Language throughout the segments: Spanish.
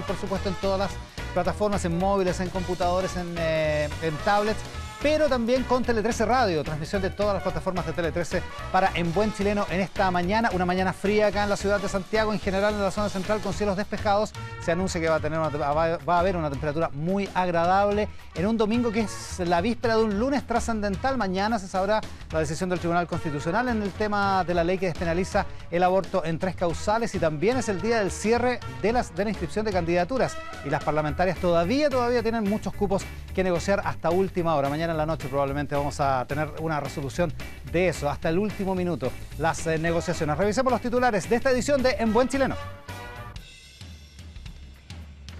por supuesto en todas las plataformas, en móviles, en computadores, en tablets, pero también con Tele 13 Radio, transmisión de todas las plataformas de Tele 13 para En Buen Chileno en esta mañana, una mañana fría acá en la ciudad de Santiago, en general en la zona central con cielos despejados. Se anuncia que va a haber una temperatura muy agradable en un domingo que es la víspera de un lunes trascendental. Mañana se sabrá la decisión del Tribunal Constitucional en el tema de la ley que despenaliza el aborto en 3 causales, y también es el día del cierre de la inscripción de candidaturas, y las parlamentarias todavía tienen muchos cupos que negociar hasta última hora. Mañana en la noche probablemente vamos a tener una resolución de eso, hasta el último minuto, las negociaciones. Revisemos los titulares de esta edición de En Buen Chileno.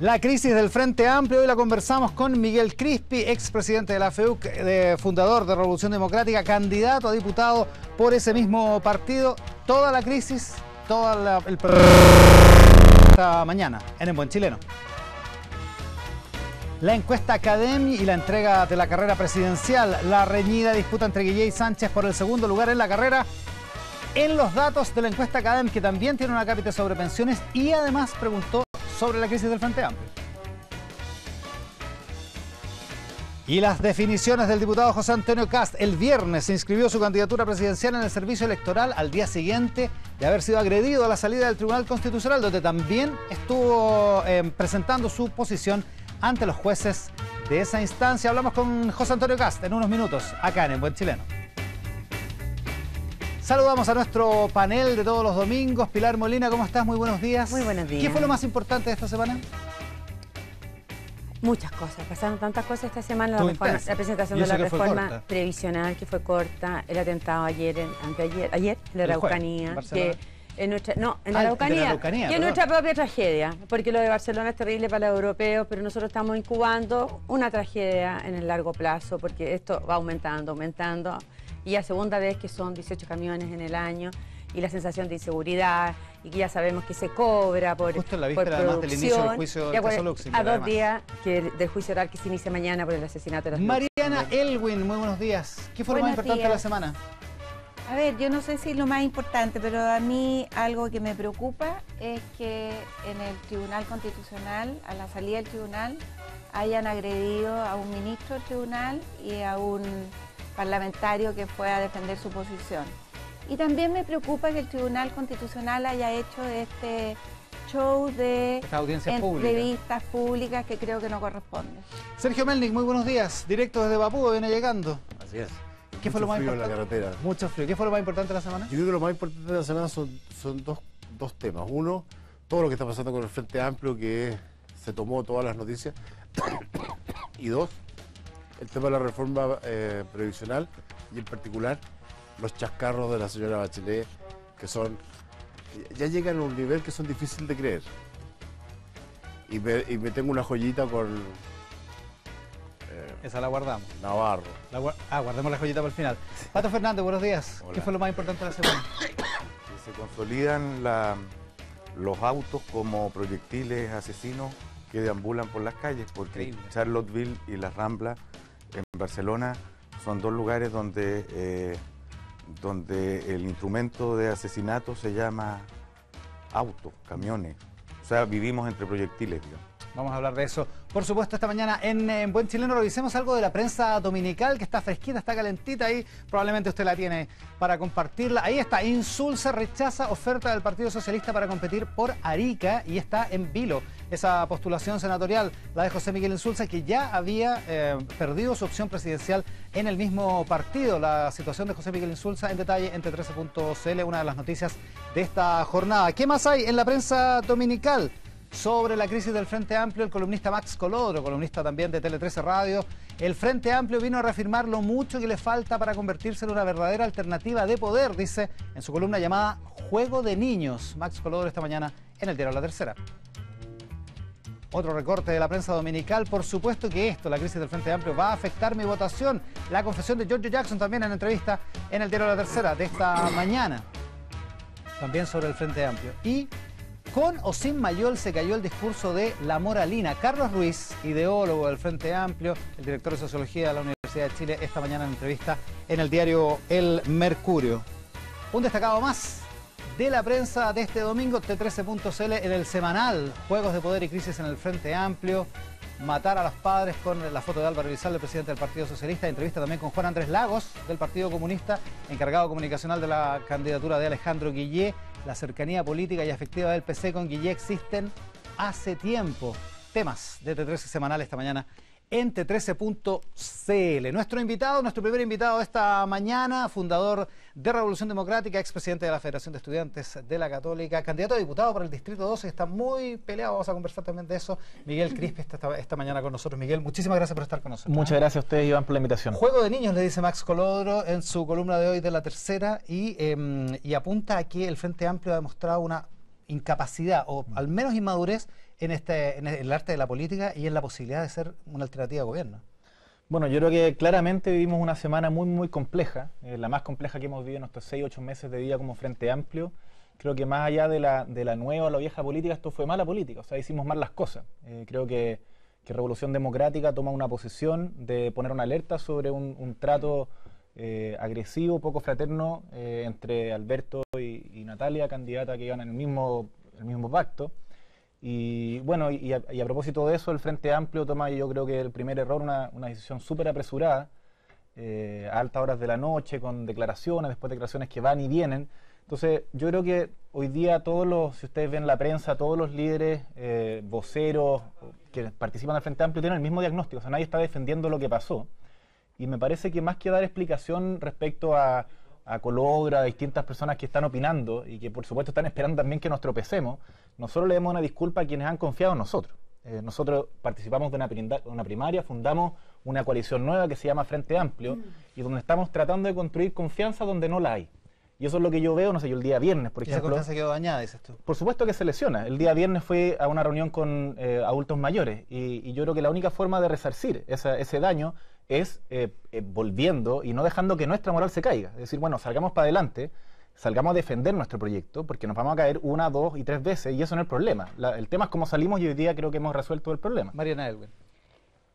La crisis del Frente Amplio, hoy la conversamos con Miguel Crispi, expresidente de la FEUC, fundador de Revolución Democrática, candidato a diputado por ese mismo partido. Toda la crisis, esta mañana en Buen Chileno. La encuesta Academy y la entrega de la carrera presidencial, la reñida disputa entre Guillé y Sánchez por el segundo lugar en la carrera. En los datos de la encuesta Academy, que también tiene una cápita sobre pensiones y además preguntó sobre la crisis del Frente Amplio. Y las definiciones del diputado José Antonio Kast. El viernes se inscribió su candidatura presidencial en el servicio electoral al día siguiente de haber sido agredido a la salida del Tribunal Constitucional, donde también estuvo presentando su posición ante los jueces de esa instancia. Hablamos con José Antonio Kast en unos minutos, acá en Buen Chileno. Saludamos a nuestro panel de todos los domingos. Pilar Molina, ¿cómo estás? Muy buenos días. Muy buenos días. ¿Qué fue lo más importante de esta semana? Muchas cosas, pasaron tantas cosas esta semana. La presentación de la reforma previsional, que fue corta, el atentado ayer en la Araucanía, que en nuestra, en la Araucanía, que es nuestra propia tragedia, porque lo de Barcelona es terrible para los europeos, pero nosotros estamos incubando una tragedia en el largo plazo, porque esto va aumentando, y la segunda vez que son 18 camiones en el año, y la sensación de inseguridad, y que ya sabemos que se cobra por justo en la víspera además del inicio del juicio del caso Luxemburgo. A 2 días del juicio oral que se inicia mañana por el asesinato de los Mariana Elwin, muy buenos días. ¿Qué fue lo más importante de la semana? A ver, yo no sé si es lo más importante, pero a mí algo que me preocupa es que en el Tribunal Constitucional, a la salida del tribunal, hayan agredido a un ministro del tribunal y a un parlamentario que fue a defender su posición. Y también me preocupa que el Tribunal Constitucional haya hecho este show de entrevistas públicas que creo que no corresponde. Sergio Melnik, muy buenos días. Directo desde Papúa, viene llegando. Así es. ¿Qué fue lo más importante? En la carretera. Mucho frío. ¿Qué fue lo más importante de la semana? Yo creo que lo más importante de la semana son dos temas. Uno, todo lo que está pasando con el Frente Amplio, que se tomó todas las noticias. Y dos, el tema de la reforma previsional y en particular los chascarros de la señora Bachelet, que ya llegan a un nivel que son difíciles de creer. Y me tengo una joyita con esa la guardamos. Navarro. Guardemos la joyita para el final. Pato Fernández, buenos días. Hola. ¿Qué fue lo más importante de la semana? Se consolidan los autos como proyectiles asesinos que deambulan por las calles, porque Increíble. Charlottesville y las Ramblas en Barcelona son 2 lugares donde el instrumento de asesinato se llama autos, camiones. O sea, vivimos entre proyectiles, digamos. Vamos a hablar de eso. Por supuesto, esta mañana en Buen Chileno revisemos algo de la prensa dominical, que está fresquita, está calentita ahí. Probablemente usted la tiene para compartirla. Ahí está. Insulza rechaza oferta del Partido Socialista para competir por Arica, y está en vilo esa postulación senatorial, la de José Miguel Insulza, que ya había perdido su opción presidencial en el mismo partido. La situación de José Miguel Insulza en detalle en T13.cl, una de las noticias de esta jornada. ¿Qué más hay en la prensa dominical? Sobre la crisis del Frente Amplio, el columnista Max Colodro, columnista también de Tele 13 Radio. El Frente Amplio vino a reafirmar lo mucho que le falta para convertirse en una verdadera alternativa de poder, dice en su columna llamada Juego de Niños. Max Colodro esta mañana en el diario La Tercera. Otro recorte de la prensa dominical, por supuesto que la crisis del Frente Amplio va a afectar mi votación. La confesión de Giorgio Jackson también en entrevista en el diario La Tercera de esta mañana. También sobre el Frente Amplio. Y con o sin Mayol se cayó el discurso de la moralina. Carlos Ruiz, ideólogo del Frente Amplio, el director de Sociología de la Universidad de Chile, esta mañana en entrevista en el diario El Mercurio. Un destacado más de la prensa de este domingo, T13.cl en el semanal, Juegos de Poder y Crisis en el Frente Amplio, matar a los padres con la foto de Álvaro Elizalde, el presidente del Partido Socialista, entrevista también con Juan Andrés Lagos, del Partido Comunista, encargado comunicacional de la candidatura de Alejandro Guillé. La cercanía política y afectiva del PC con Guillé existen hace tiempo. Temas de T13 semanal esta mañana en T13.cl. Nuestro primer invitado esta mañana, fundador de Revolución Democrática, expresidente de la Federación de Estudiantes de la Católica, candidato a diputado por el Distrito 12, está muy peleado, vamos a conversar también de eso. Miguel Crispi está esta mañana con nosotros. Miguel, muchísimas gracias por estar con nosotros. Muchas gracias a ustedes, Iván, por la invitación. Juego de niños, le dice Max Colodro en su columna de hoy de La Tercera, y apunta a que el Frente Amplio ha demostrado una incapacidad, o al menos inmadurez, en el arte de la política y en la posibilidad de ser una alternativa de gobierno. Bueno, yo creo que claramente vivimos una semana muy compleja, la más compleja que hemos vivido en nuestros 6-8 meses de vida como Frente Amplio. Creo que más allá de la nueva o la vieja política, esto fue mala política, o sea, hicimos mal las cosas. Creo que Revolución Democrática toma una posición de poner una alerta sobre un trato agresivo, poco fraterno, entre Alberto y Natalia, candidata que iban en el mismo pacto. Y bueno, y a propósito de eso, el Frente Amplio toma, yo creo que el primer error, una decisión súper apresurada, a altas horas de la noche, con declaraciones, después declaraciones que van y vienen. Entonces, yo creo que hoy día si ustedes ven la prensa, todos los líderes, voceros que participan del Frente Amplio tienen el mismo diagnóstico, o sea, nadie está defendiendo lo que pasó. Y me parece que más que dar explicación respecto a Colodro, a distintas personas que están opinando y que por supuesto están esperando también que nos tropecemos, nosotros le demos una disculpa a quienes han confiado en nosotros. Nosotros participamos de una primaria, fundamos una coalición nueva que se llama Frente Amplio y donde estamos tratando de construir confianza donde no la hay. Y eso es lo que yo veo, no sé, yo el día viernes, por ejemplo. ¿Esa confianza quedó dañada, dices tú? Por supuesto que se lesiona. El día viernes fui a una reunión con adultos mayores y yo creo que la única forma de resarcir ese daño es volviendo y no dejando que nuestra moral se caiga. Es decir, bueno, salgamos para adelante, salgamos a defender nuestro proyecto, porque nos vamos a caer 1, 2 y 3 veces y eso no es el problema. El tema es cómo salimos y hoy día creo que hemos resuelto el problema. Mariana Elwin.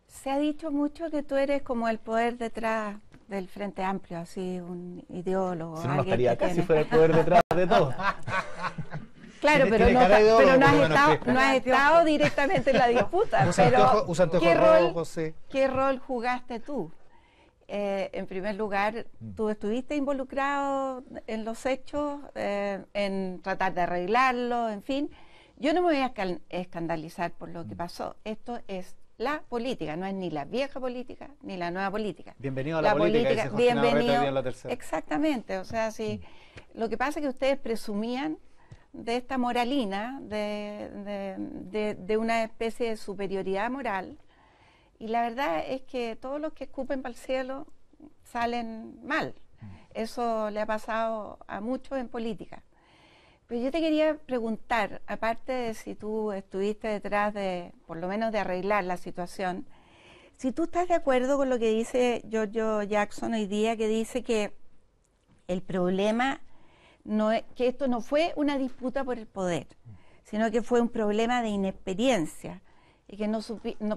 Se ha dicho mucho que tú eres como el poder detrás del Frente Amplio, así un ideólogo. Si no, no estaría acá si fuera el poder detrás de todo. Claro, pero no has estado directamente en la disputa. ¿Qué rol jugaste tú? En primer lugar, tú estuviste involucrado en los hechos, en tratar de arreglarlo, en fin. Yo no me voy a escandalizar por lo que pasó. Esto es la política, no es ni la vieja política ni la nueva política. Bienvenido a la política. Bienvenido a La Tercera. Exactamente, o sea, sí. Lo que pasa es que ustedes presumían de esta moralina, de una especie de superioridad moral, y la verdad es que todos los que escupen para el cielo salen mal. Eso le ha pasado a muchos en política. Pero yo te quería preguntar, aparte de si tú estuviste detrás por lo menos de arreglar la situación, si tú estás de acuerdo con lo que dice Giorgio Jackson hoy día, que dice que el problema que esto no fue una disputa por el poder, sino que fue un problema de inexperiencia y que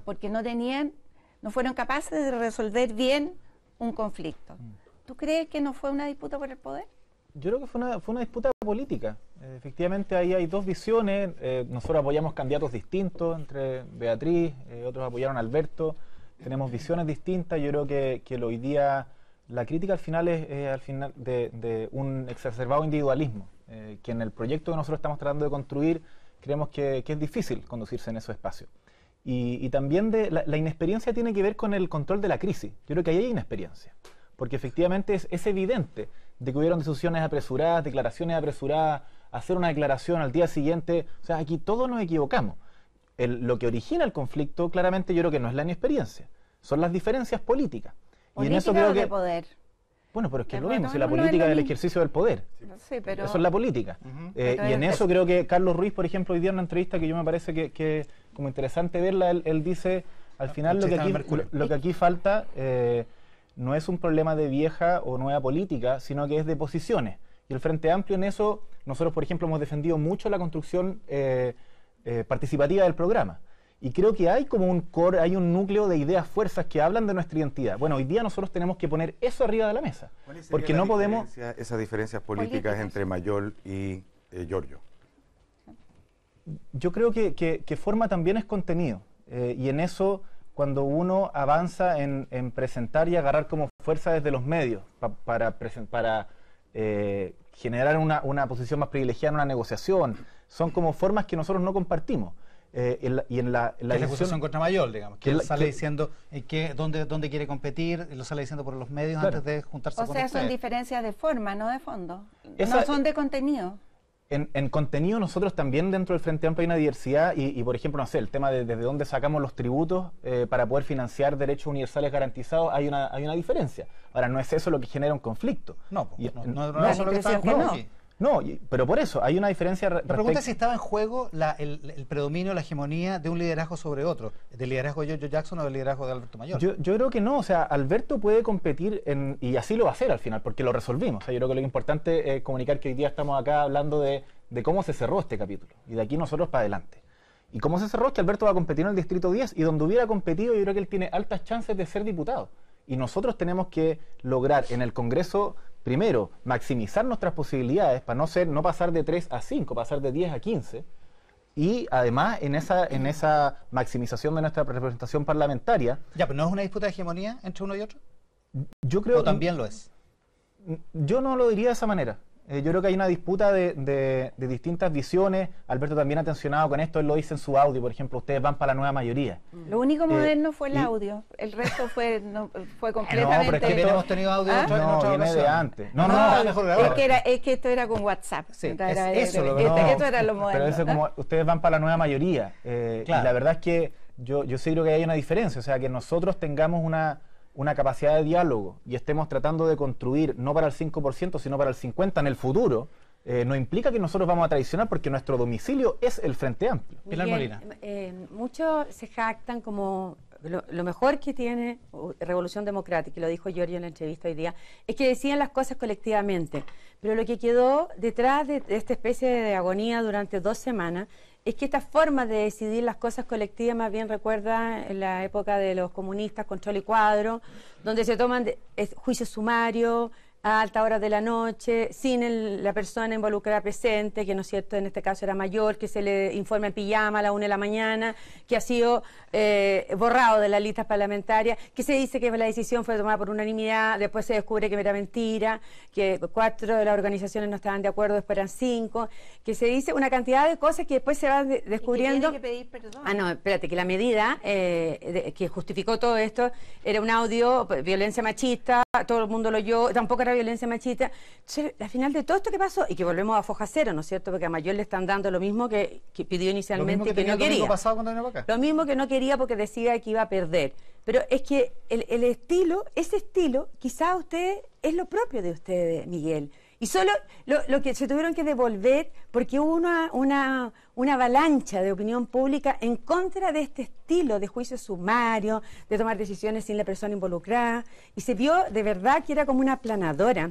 porque no fueron capaces de resolver bien un conflicto. ¿Tú crees que no fue una disputa por el poder? Yo creo que fue una disputa política. Efectivamente, ahí hay dos visiones. Nosotros apoyamos candidatos distintos, entre Beatriz, otros apoyaron a Alberto. Tenemos visiones distintas. Yo creo que hoy día la crítica al final es de un exacerbado individualismo, que en el proyecto que nosotros estamos tratando de construir creemos que es difícil conducirse en esos espacios. Y también la inexperiencia tiene que ver con el control de la crisis. Yo creo que ahí hay inexperiencia, porque efectivamente es evidente de que hubieron decisiones apresuradas, declaraciones apresuradas, hacer una declaración al día siguiente. O sea, aquí todos nos equivocamos. Lo que origina el conflicto, claramente, yo creo que no es la inexperiencia, son las diferencias políticas. Y en eso creo que... de poder. Bueno, pero es que es lo mismo, si la política es el ejercicio del poder. Sí, pero... Eso es la política. Y en eso creo que Carlos Ruiz, por ejemplo, hoy día en una entrevista que yo me parece que como interesante verla, él dice, al final lo que aquí falta no es un problema de vieja o nueva política, sino que es de posiciones. Y el Frente Amplio en eso, nosotros por ejemplo hemos defendido mucho la construcción participativa del programa. Y creo que hay como un core, hay un núcleo de ideas, fuerzas que hablan de nuestra identidad. Bueno, hoy día nosotros tenemos que poner eso arriba de la mesa. Porque no podemos... Esas diferencias políticas entre Mayol y Giorgio. Yo creo que forma también es contenido, y en eso, cuando uno avanza en presentar y agarrar como fuerza desde los medios para generar una posición más privilegiada en una negociación, son como formas que nosotros no compartimos. Y en la acusación contra Mayol, digamos, que él sale diciendo dónde quiere competir, y lo sale diciendo por los medios, claro, antes de juntarse con ustedes. Son diferencias de forma, no de fondo. No son de contenido. En contenido nosotros también dentro del Frente Amplio hay una diversidad y por ejemplo, no sé, el tema de desde dónde sacamos los tributos para poder financiar derechos universales garantizados, hay una diferencia. Ahora, no es eso lo que genera un conflicto. No es eso lo que está en juego aquí. No, pero por eso hay una diferencia. La pregunta es si estaba en juego el predominio, la hegemonía de un liderazgo sobre otro, del liderazgo de Giorgio Jackson o del liderazgo de Alberto Mayol. Yo creo que no, o sea, Alberto puede competir y así lo va a hacer al final, porque lo resolvimos. O sea, yo creo que lo importante es comunicar que hoy día estamos acá hablando de cómo se cerró este capítulo, y de aquí nosotros para adelante. Y cómo se cerró es que Alberto va a competir en el Distrito 10, y donde hubiera competido yo creo que él tiene altas chances de ser diputado. Y nosotros tenemos que lograr en el Congreso, primero, maximizar nuestras posibilidades para no pasar de 3 a 5, pasar de 10 a 15. Y además, en esa maximización de nuestra representación parlamentaria... Ya, pero ¿no es una disputa de hegemonía entre uno y otro? Yo creo... ¿O también lo es? Yo no lo diría de esa manera. Yo creo que hay una disputa de distintas visiones. Alberto también ha tensionado con esto, él lo dice en su audio, por ejemplo, ustedes van para la nueva mayoría. Lo único moderno fue el audio, el resto fue completamente... No, pero es que hemos tenido audio en otra viene de antes. Es que esto era con WhatsApp. Sí, esto era lo moderno. Pero eso como ustedes van para la nueva mayoría. Claro. Y la verdad es que yo sí creo que hay una diferencia, o sea, que nosotros tengamos una capacidad de diálogo y estemos tratando de construir, no para el 5%, sino para el 50% en el futuro, no implica que nosotros vamos a traicionar, porque nuestro domicilio es el Frente Amplio. Pilar Molina. Muchos se jactan como lo mejor que tiene Revolución Democrática, y lo dijo Giorgio en la entrevista hoy día, es que decían las cosas colectivamente. Pero lo que quedó detrás de esta especie de agonía durante 2 semanas es que esta forma de decidir las cosas colectivas más bien recuerda en la época de los comunistas, control y cuadro, donde se toman juicios sumarios a alta hora de la noche, sin la persona involucrada presente, que no es cierto, en este caso era Mayol, que se le informa en pijama a la 1 de la mañana, que ha sido borrado de las listas parlamentarias, que se dice que la decisión fue tomada por unanimidad, después se descubre que era mentira, que 4 de las organizaciones no estaban de acuerdo, después eran 5, que se dice una cantidad de cosas que después se van descubriendo. ¿Y que tiene que pedir perdón? Ah, no, espérate, que la medida que justificó todo esto era un audio, violencia machista, todo el mundo lo oyó, tampoco era violencia machista. Entonces, al final de todo esto que pasó, y que volvemos a foja cero, ¿no es cierto? Porque a Mayol le están dando lo mismo que pidió inicialmente y que no quería. Lo mismo que no quería porque decía que iba a perder. Pero es que el estilo, ese estilo, quizás es lo propio de usted, Miguel. Y solo lo que se tuvieron que devolver porque hubo una avalancha de opinión pública en contra de este estilo de juicio sumario, de tomar decisiones sin la persona involucrada, y se vio de verdad que era como una aplanadora,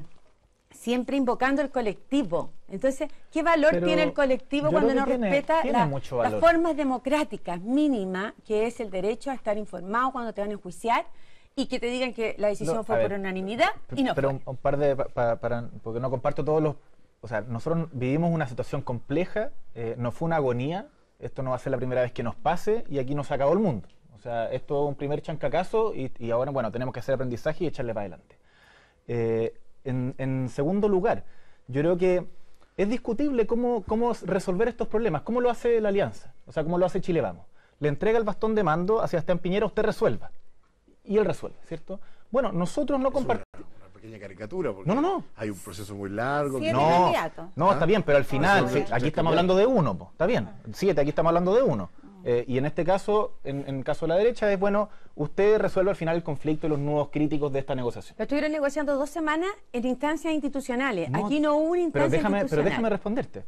siempre invocando el colectivo. Entonces, ¿qué valor tiene el colectivo cuando no respeta las formas democráticas mínimas, que es el derecho a estar informado cuando te van a enjuiciar? Y que te digan que la decisión fue por unanimidad y no fue. Un par de, porque no comparto todos los... O sea, nosotros vivimos una situación compleja, no fue una agonía, esto no va a ser la primera vez que nos pase, y aquí nos ha acabado el mundo. O sea, esto es un primer chancacazo y ahora, bueno, tenemos que hacer aprendizaje y echarle para adelante. En segundo lugar, yo creo que es discutible cómo resolver estos problemas, cómo lo hace la Alianza, o sea, cómo lo hace Chile Vamos. Le entrega el bastón de mando a Sebastián Piñera, usted resuelva. Y él resuelve, ¿cierto? Bueno, nosotros no compartimos... Una pequeña caricatura, porque no. Hay un proceso muy largo. Sí, no, está bien, pero al final, aquí estamos hablando de uno, está bien. 7, aquí estamos hablando de uno. Y en este caso, en el caso de la derecha, es bueno, usted resuelve al final el conflicto y los nudos críticos de esta negociación. Lo estuvieron negociando 2 semanas en instancias institucionales. Aquí no hubo una instancia institucional. Pero déjame responderte.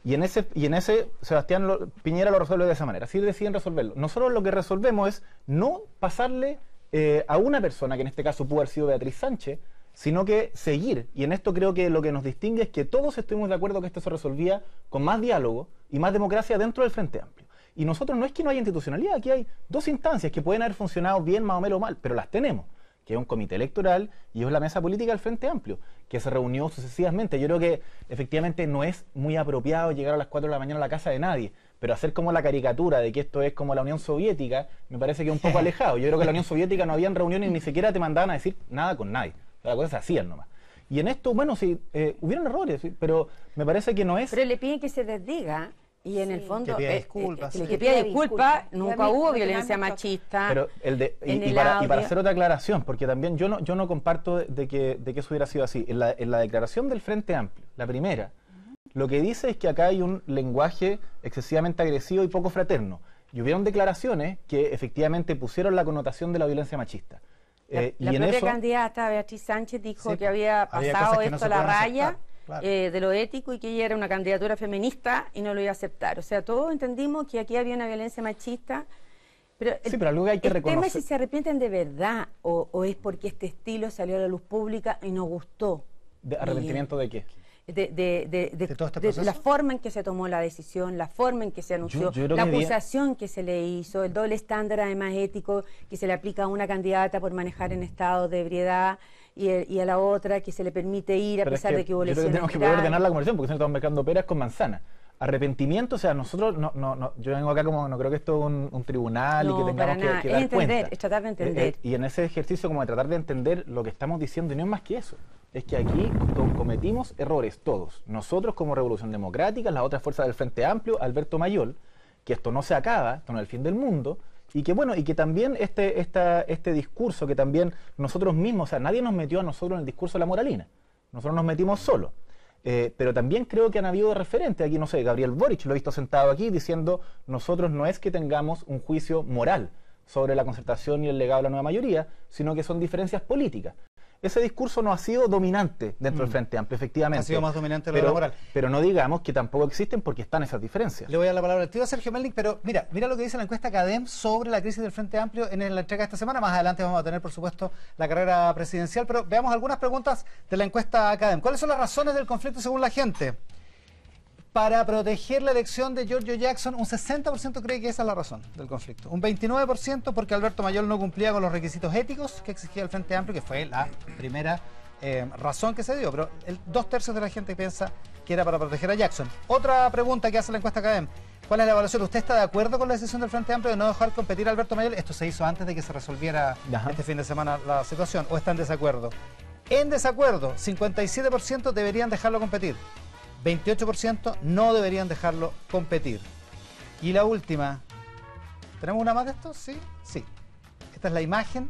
Y en ese Sebastián Piñera lo resuelve de esa manera, así deciden resolverlo. Nosotros lo que resolvemos es no pasarle a una persona, que en este caso pudo haber sido Beatriz Sánchez, sino que seguir. Y en esto creo que lo que nos distingue es que todos estuvimos de acuerdo que esto se resolvía con más diálogo y más democracia dentro del Frente Amplio. Y nosotros no es que no haya institucionalidad, aquí hay 2 instancias que pueden haber funcionado bien, más o menos mal, pero las tenemos, que es un comité electoral, y es la mesa política del Frente Amplio, que se reunió sucesivamente. Yo creo que efectivamente no es muy apropiado llegar a las 4 de la mañana a la casa de nadie, pero hacer como la caricatura de que esto es como la Unión Soviética, me parece que es un poco alejado. Yo creo que en la Unión Soviética no habían reuniones ni siquiera te mandaban a decir nada con nadie. Las cosas se hacían nomás. Y en esto, bueno, sí, hubieron errores, ¿sí? Pero me parece que no es... Pero le piden que se desdiga. Y en el fondo, que pida disculpas. Que pida disculpas, nunca hubo violencia machista. Pero y para hacer otra aclaración, porque también yo no comparto de que eso hubiera sido así. En la declaración del Frente Amplio, la primera, lo que dice es que acá hay un lenguaje excesivamente agresivo y poco fraterno. Y hubieron declaraciones que efectivamente pusieron la connotación de la violencia machista. La propia candidata Beatriz Sánchez dijo que había pasado esto a la raya. Claro. De lo ético, y que ella era una candidatura feminista y no lo iba a aceptar. O sea, todos entendimos que aquí había una violencia machista, pero pero algo que hay que reconocer. El tema es si se arrepienten de verdad o es porque este estilo salió a la luz pública y nos gustó. ¿Arrepentimiento de qué? De la forma en que se tomó la decisión, la forma en que se anunció, la acusación que se le hizo, el doble estándar además ético que se le aplica a una candidata por manejar en estado de ebriedad y a la otra que se le permite ir a pesar de que hubo lesiones. Tenemos que poder ordenar la conversación porque si no estamos mezclando peras con manzanas. Arrepentimiento, o sea, nosotros yo vengo acá como no creo que esto es un tribunal y que tengamos que dar cuenta. Es tratar de entender. Y en ese ejercicio como de tratar de entender lo que estamos diciendo, y no es más que eso. Es que aquí cometimos errores todos. Nosotros como Revolución Democrática, las otras fuerzas del Frente Amplio, Alberto Mayol, que esto no se acaba, esto no es el fin del mundo, y que bueno, y que también este discurso que también nosotros mismos, o sea, nadie nos metió a nosotros en el discurso de la moralina. Nosotros nos metimos solos. Pero también creo que han habido referentes aquí, no sé, Gabriel Boric, lo he visto sentado aquí diciendo, nosotros no es que tengamos un juicio moral sobre la concertación y el legado de la nueva mayoría, sino que son diferencias políticas. Ese discurso no ha sido dominante dentro del Frente Amplio, efectivamente. Ha sido más dominante lo de la moral. Pero no digamos que tampoco existen porque están esas diferencias. Le voy a dar la palabra al tío Sergio Melnik, pero mira lo que dice la encuesta CADEM sobre la crisis del Frente Amplio en la entrega de esta semana. Más adelante vamos a tener, por supuesto, la carrera presidencial, pero veamos algunas preguntas de la encuesta CADEM. ¿Cuáles son las razones del conflicto según la gente? Para proteger la elección de Giorgio Jackson, un 60% cree que esa es la razón del conflicto. Un 29% porque Alberto Mayol no cumplía con los requisitos éticos que exigía el Frente Amplio, que fue la primera razón que se dio. Pero 2/3 de la gente piensa que era para proteger a Jackson. Otra pregunta que hace la encuesta CADEM. ¿Cuál es la evaluación? ¿Usted está de acuerdo con la decisión del Frente Amplio de no dejar competir a Alberto Mayol? Esto se hizo antes de que se resolviera este fin de semana la situación. ¿O está en desacuerdo? En desacuerdo, 57% deberían dejarlo competir. 28% no deberían dejarlo competir. Y la última, ¿tenemos una más de esto? Sí, sí. Esta es la imagen.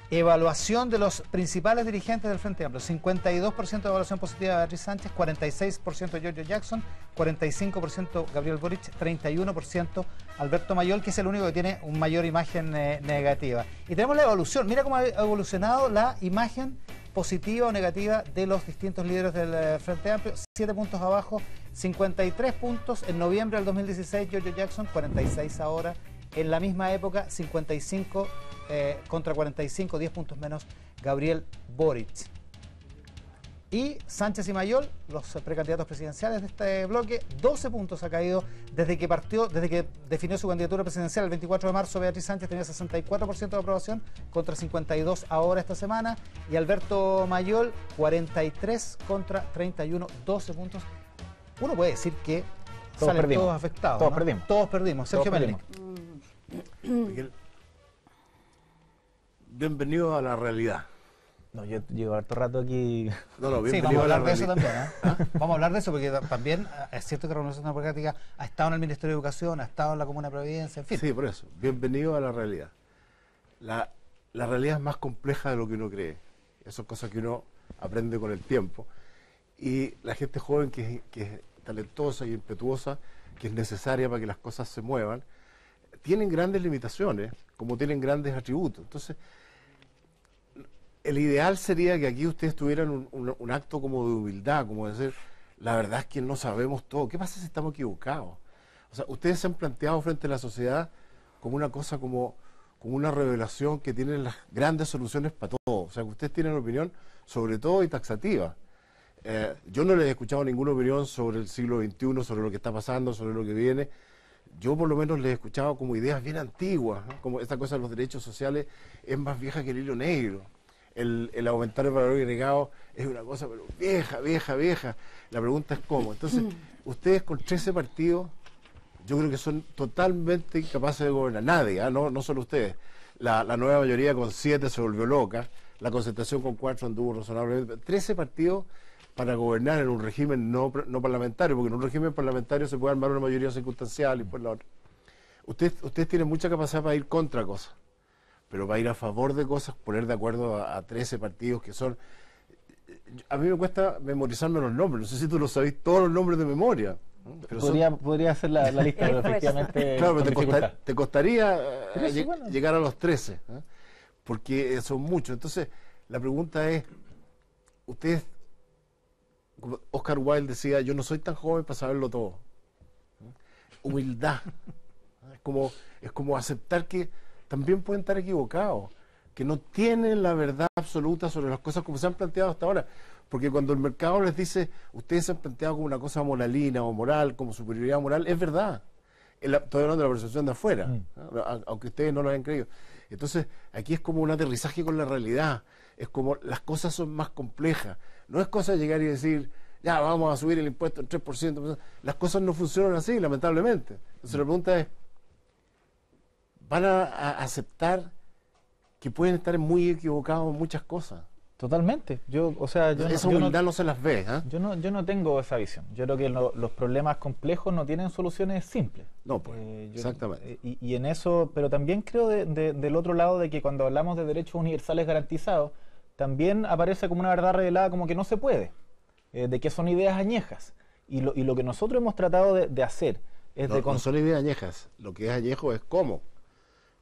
Evaluación de los principales dirigentes del Frente Amplio. 52% de evaluación positiva de Beatriz Sánchez, 46% Giorgio Jackson, 45% Gabriel Boric, 31% Alberto Mayol, que es el único que tiene una mayor imagen negativa. Y tenemos la evolución. Mira cómo ha evolucionado la imagen positiva o negativa de los distintos líderes del Frente Amplio. 7 puntos abajo, 53 puntos en noviembre del 2016 Giorgio Jackson, 46 ahora. En la misma época, 55 contra 45, 10 puntos menos Gabriel Boric. Y Sánchez y Mayol, los precandidatos presidenciales de este bloque, 12 puntos ha caído desde que definió su candidatura presidencial el 24 de marzo. Beatriz Sánchez tenía 64% de aprobación contra 52 ahora esta semana. Y Alberto Mayol, 43 contra 31, 12 puntos. Uno puede decir que salen todos afectados. Todos perdimos. Todos perdimos. Sergio Melnik. Miguel, bienvenido a la realidad. No, yo llevo harto rato aquí. No, sí, vamos a hablar de eso también. Vamos a hablar de eso porque también es cierto que la Revolución Democrática ha estado en el Ministerio de Educación, ha estado en la Comuna de Providencia, en fin. Sí, por eso. Bienvenido a la realidad. La realidad es más compleja de lo que uno cree. Esas son cosas que uno aprende con el tiempo. Y la gente joven que es talentosa y impetuosa, que es necesaria para que las cosas se muevan, tienen grandes limitaciones, como tienen grandes atributos. Entonces, el ideal sería que aquí ustedes tuvieran un acto como de humildad, como decir, la verdad es que no sabemos todo. ¿Qué pasa si estamos equivocados? O sea, ustedes se han planteado frente a la sociedad como una cosa, como una revelación que tienen las grandes soluciones para todo. O sea, que ustedes tienen una opinión sobre todo y taxativa. Yo no les he escuchado ninguna opinión sobre el siglo XXI, sobre lo que está pasando, sobre lo que viene. yo por lo menos les he escuchado como ideas bien antiguas, ¿no? Como esta cosa de los derechos sociales es más vieja que el hilo negro. El aumentar el valor agregado es una cosa pero vieja. La pregunta es cómo. Entonces, ustedes con 13 partidos, yo creo que son totalmente incapaces de gobernar. Nadie, no solo ustedes. La nueva mayoría con 7 se volvió loca, la concertación con 4 anduvo razonablemente. 13 partidos para gobernar en un régimen no parlamentario, porque en un régimen parlamentario se puede armar una mayoría circunstancial y por la otra. Ustedes tienen mucha capacidad para ir contra cosas, pero para ir a favor de cosas, poner de acuerdo a 13 partidos que son... A mí me cuesta memorizarme los nombres, no sé si tú lo sabés todos los nombres de memoria. Pero podría hacer la lista, pero efectivamente... Claro, pero te costaría llegar a los 13, porque son muchos. Entonces, la pregunta es, ustedes, como Oscar Wilde decía, yo no soy tan joven para saberlo todo. Humildad. Es como aceptar que también pueden estar equivocados, que no tienen la verdad absoluta sobre las cosas como se han planteado hasta ahora. Porque cuando el mercado les dice, ustedes se han planteado como una cosa moralina o moral, como superioridad moral, es verdad. Estoy hablando de la percepción de afuera, aunque ustedes no lo hayan creído. Entonces, aquí es como un aterrizaje con la realidad. Es como las cosas son más complejas. No es cosa de llegar y decir, ya, vamos a subir el impuesto en 3%. Las cosas no funcionan así, lamentablemente. Entonces, la pregunta es, ¿van a aceptar que pueden estar muy equivocados en muchas cosas? Totalmente. Esa humildad no se las ve. Yo no tengo esa visión. Yo creo que los problemas complejos no tienen soluciones simples. No, pues, exactamente. Y en eso, pero también creo del otro lado de que cuando hablamos de derechos universales garantizados, también aparece como una verdad revelada como que no se puede, de que son ideas añejas. Y lo que nosotros hemos tratado de hacer es no son ideas añejas. Lo que es añejo es cómo.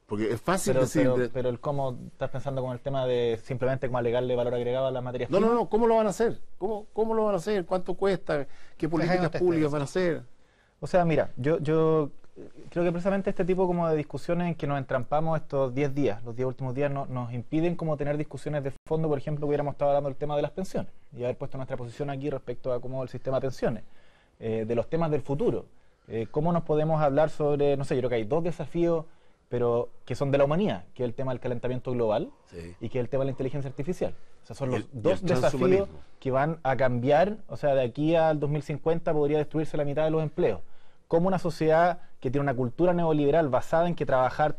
Porque es fácil decir... Pero el cómo, ¿estás pensando con el tema de simplemente como agregarle valor agregado a las materias primas? No, ¿cómo lo van a hacer? ¿Cómo lo van a hacer? ¿Cuánto cuesta? ¿Qué políticas públicas van a hacer? O sea, mira, yo creo que precisamente este tipo como de discusiones en que nos entrampamos estos 10 días, los 10 últimos días, nos impiden como tener discusiones de fondo. Por ejemplo, hubiéramos estado hablando del tema de las pensiones y haber puesto nuestra posición aquí respecto a cómo el sistema de pensiones, de los temas del futuro. ¿Cómo nos podemos hablar sobre, no sé, yo creo que hay 2 desafíos pero que son de la humanidad, que es el tema del calentamiento global y que es el tema de la inteligencia artificial. O sea, son los 2 desafíos que van a cambiar. O sea, de aquí al 2050 podría destruirse la mitad de los empleos. Como una sociedad que tiene una cultura neoliberal basada en que trabajar,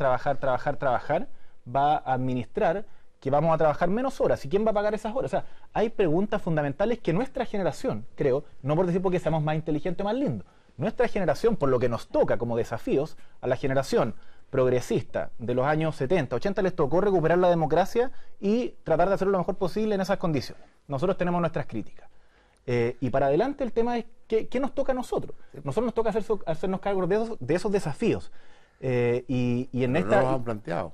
va a administrar que vamos a trabajar menos horas. ¿Y quién va a pagar esas horas? O sea, hay preguntas fundamentales que nuestra generación, creo, no por decir porque seamos más inteligentes o más lindos, nuestra generación, por lo que nos toca como desafíos, a la generación progresista de los años 70, 80 les tocó recuperar la democracia y tratar de hacerlo lo mejor posible en esas condiciones. Nosotros tenemos nuestras críticas. Y para adelante el tema es ¿qué nos toca a nosotros? Nosotros nos toca hacernos cargo de esos desafíos. Y en esta... No lo han planteado.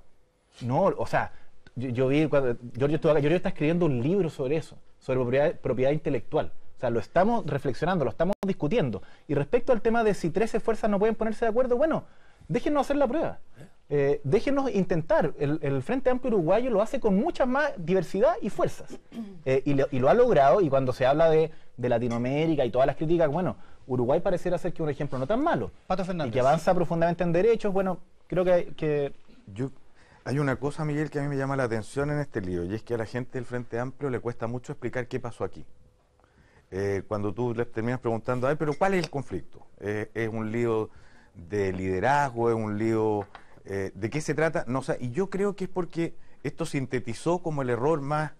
No, o sea, yo vi cuando Giorgio está escribiendo un libro sobre eso, sobre propiedad intelectual. O sea, lo estamos reflexionando, lo estamos discutiendo. Y respecto al tema de si 13 fuerzas no pueden ponerse de acuerdo, bueno, déjennos hacer la prueba. Déjennos intentar. El Frente Amplio Uruguayo lo hace con mucha más diversidad y fuerzas. Y lo ha logrado, y cuando se habla de Latinoamérica y todas las críticas, bueno, Uruguay pareciera ser que un ejemplo no tan malo. Pato Fernández. Y que avanza profundamente en derechos, bueno, creo que... Hay una cosa, Miguel, que a mí me llama la atención en este lío, y es que a la gente del Frente Amplio le cuesta mucho explicar qué pasó aquí. Cuando tú les terminas preguntando, pero ¿cuál es el conflicto? ¿Es un lío de liderazgo? ¿Es un lío de qué se trata? No, o sea, y yo creo que es porque esto sintetizó como el error más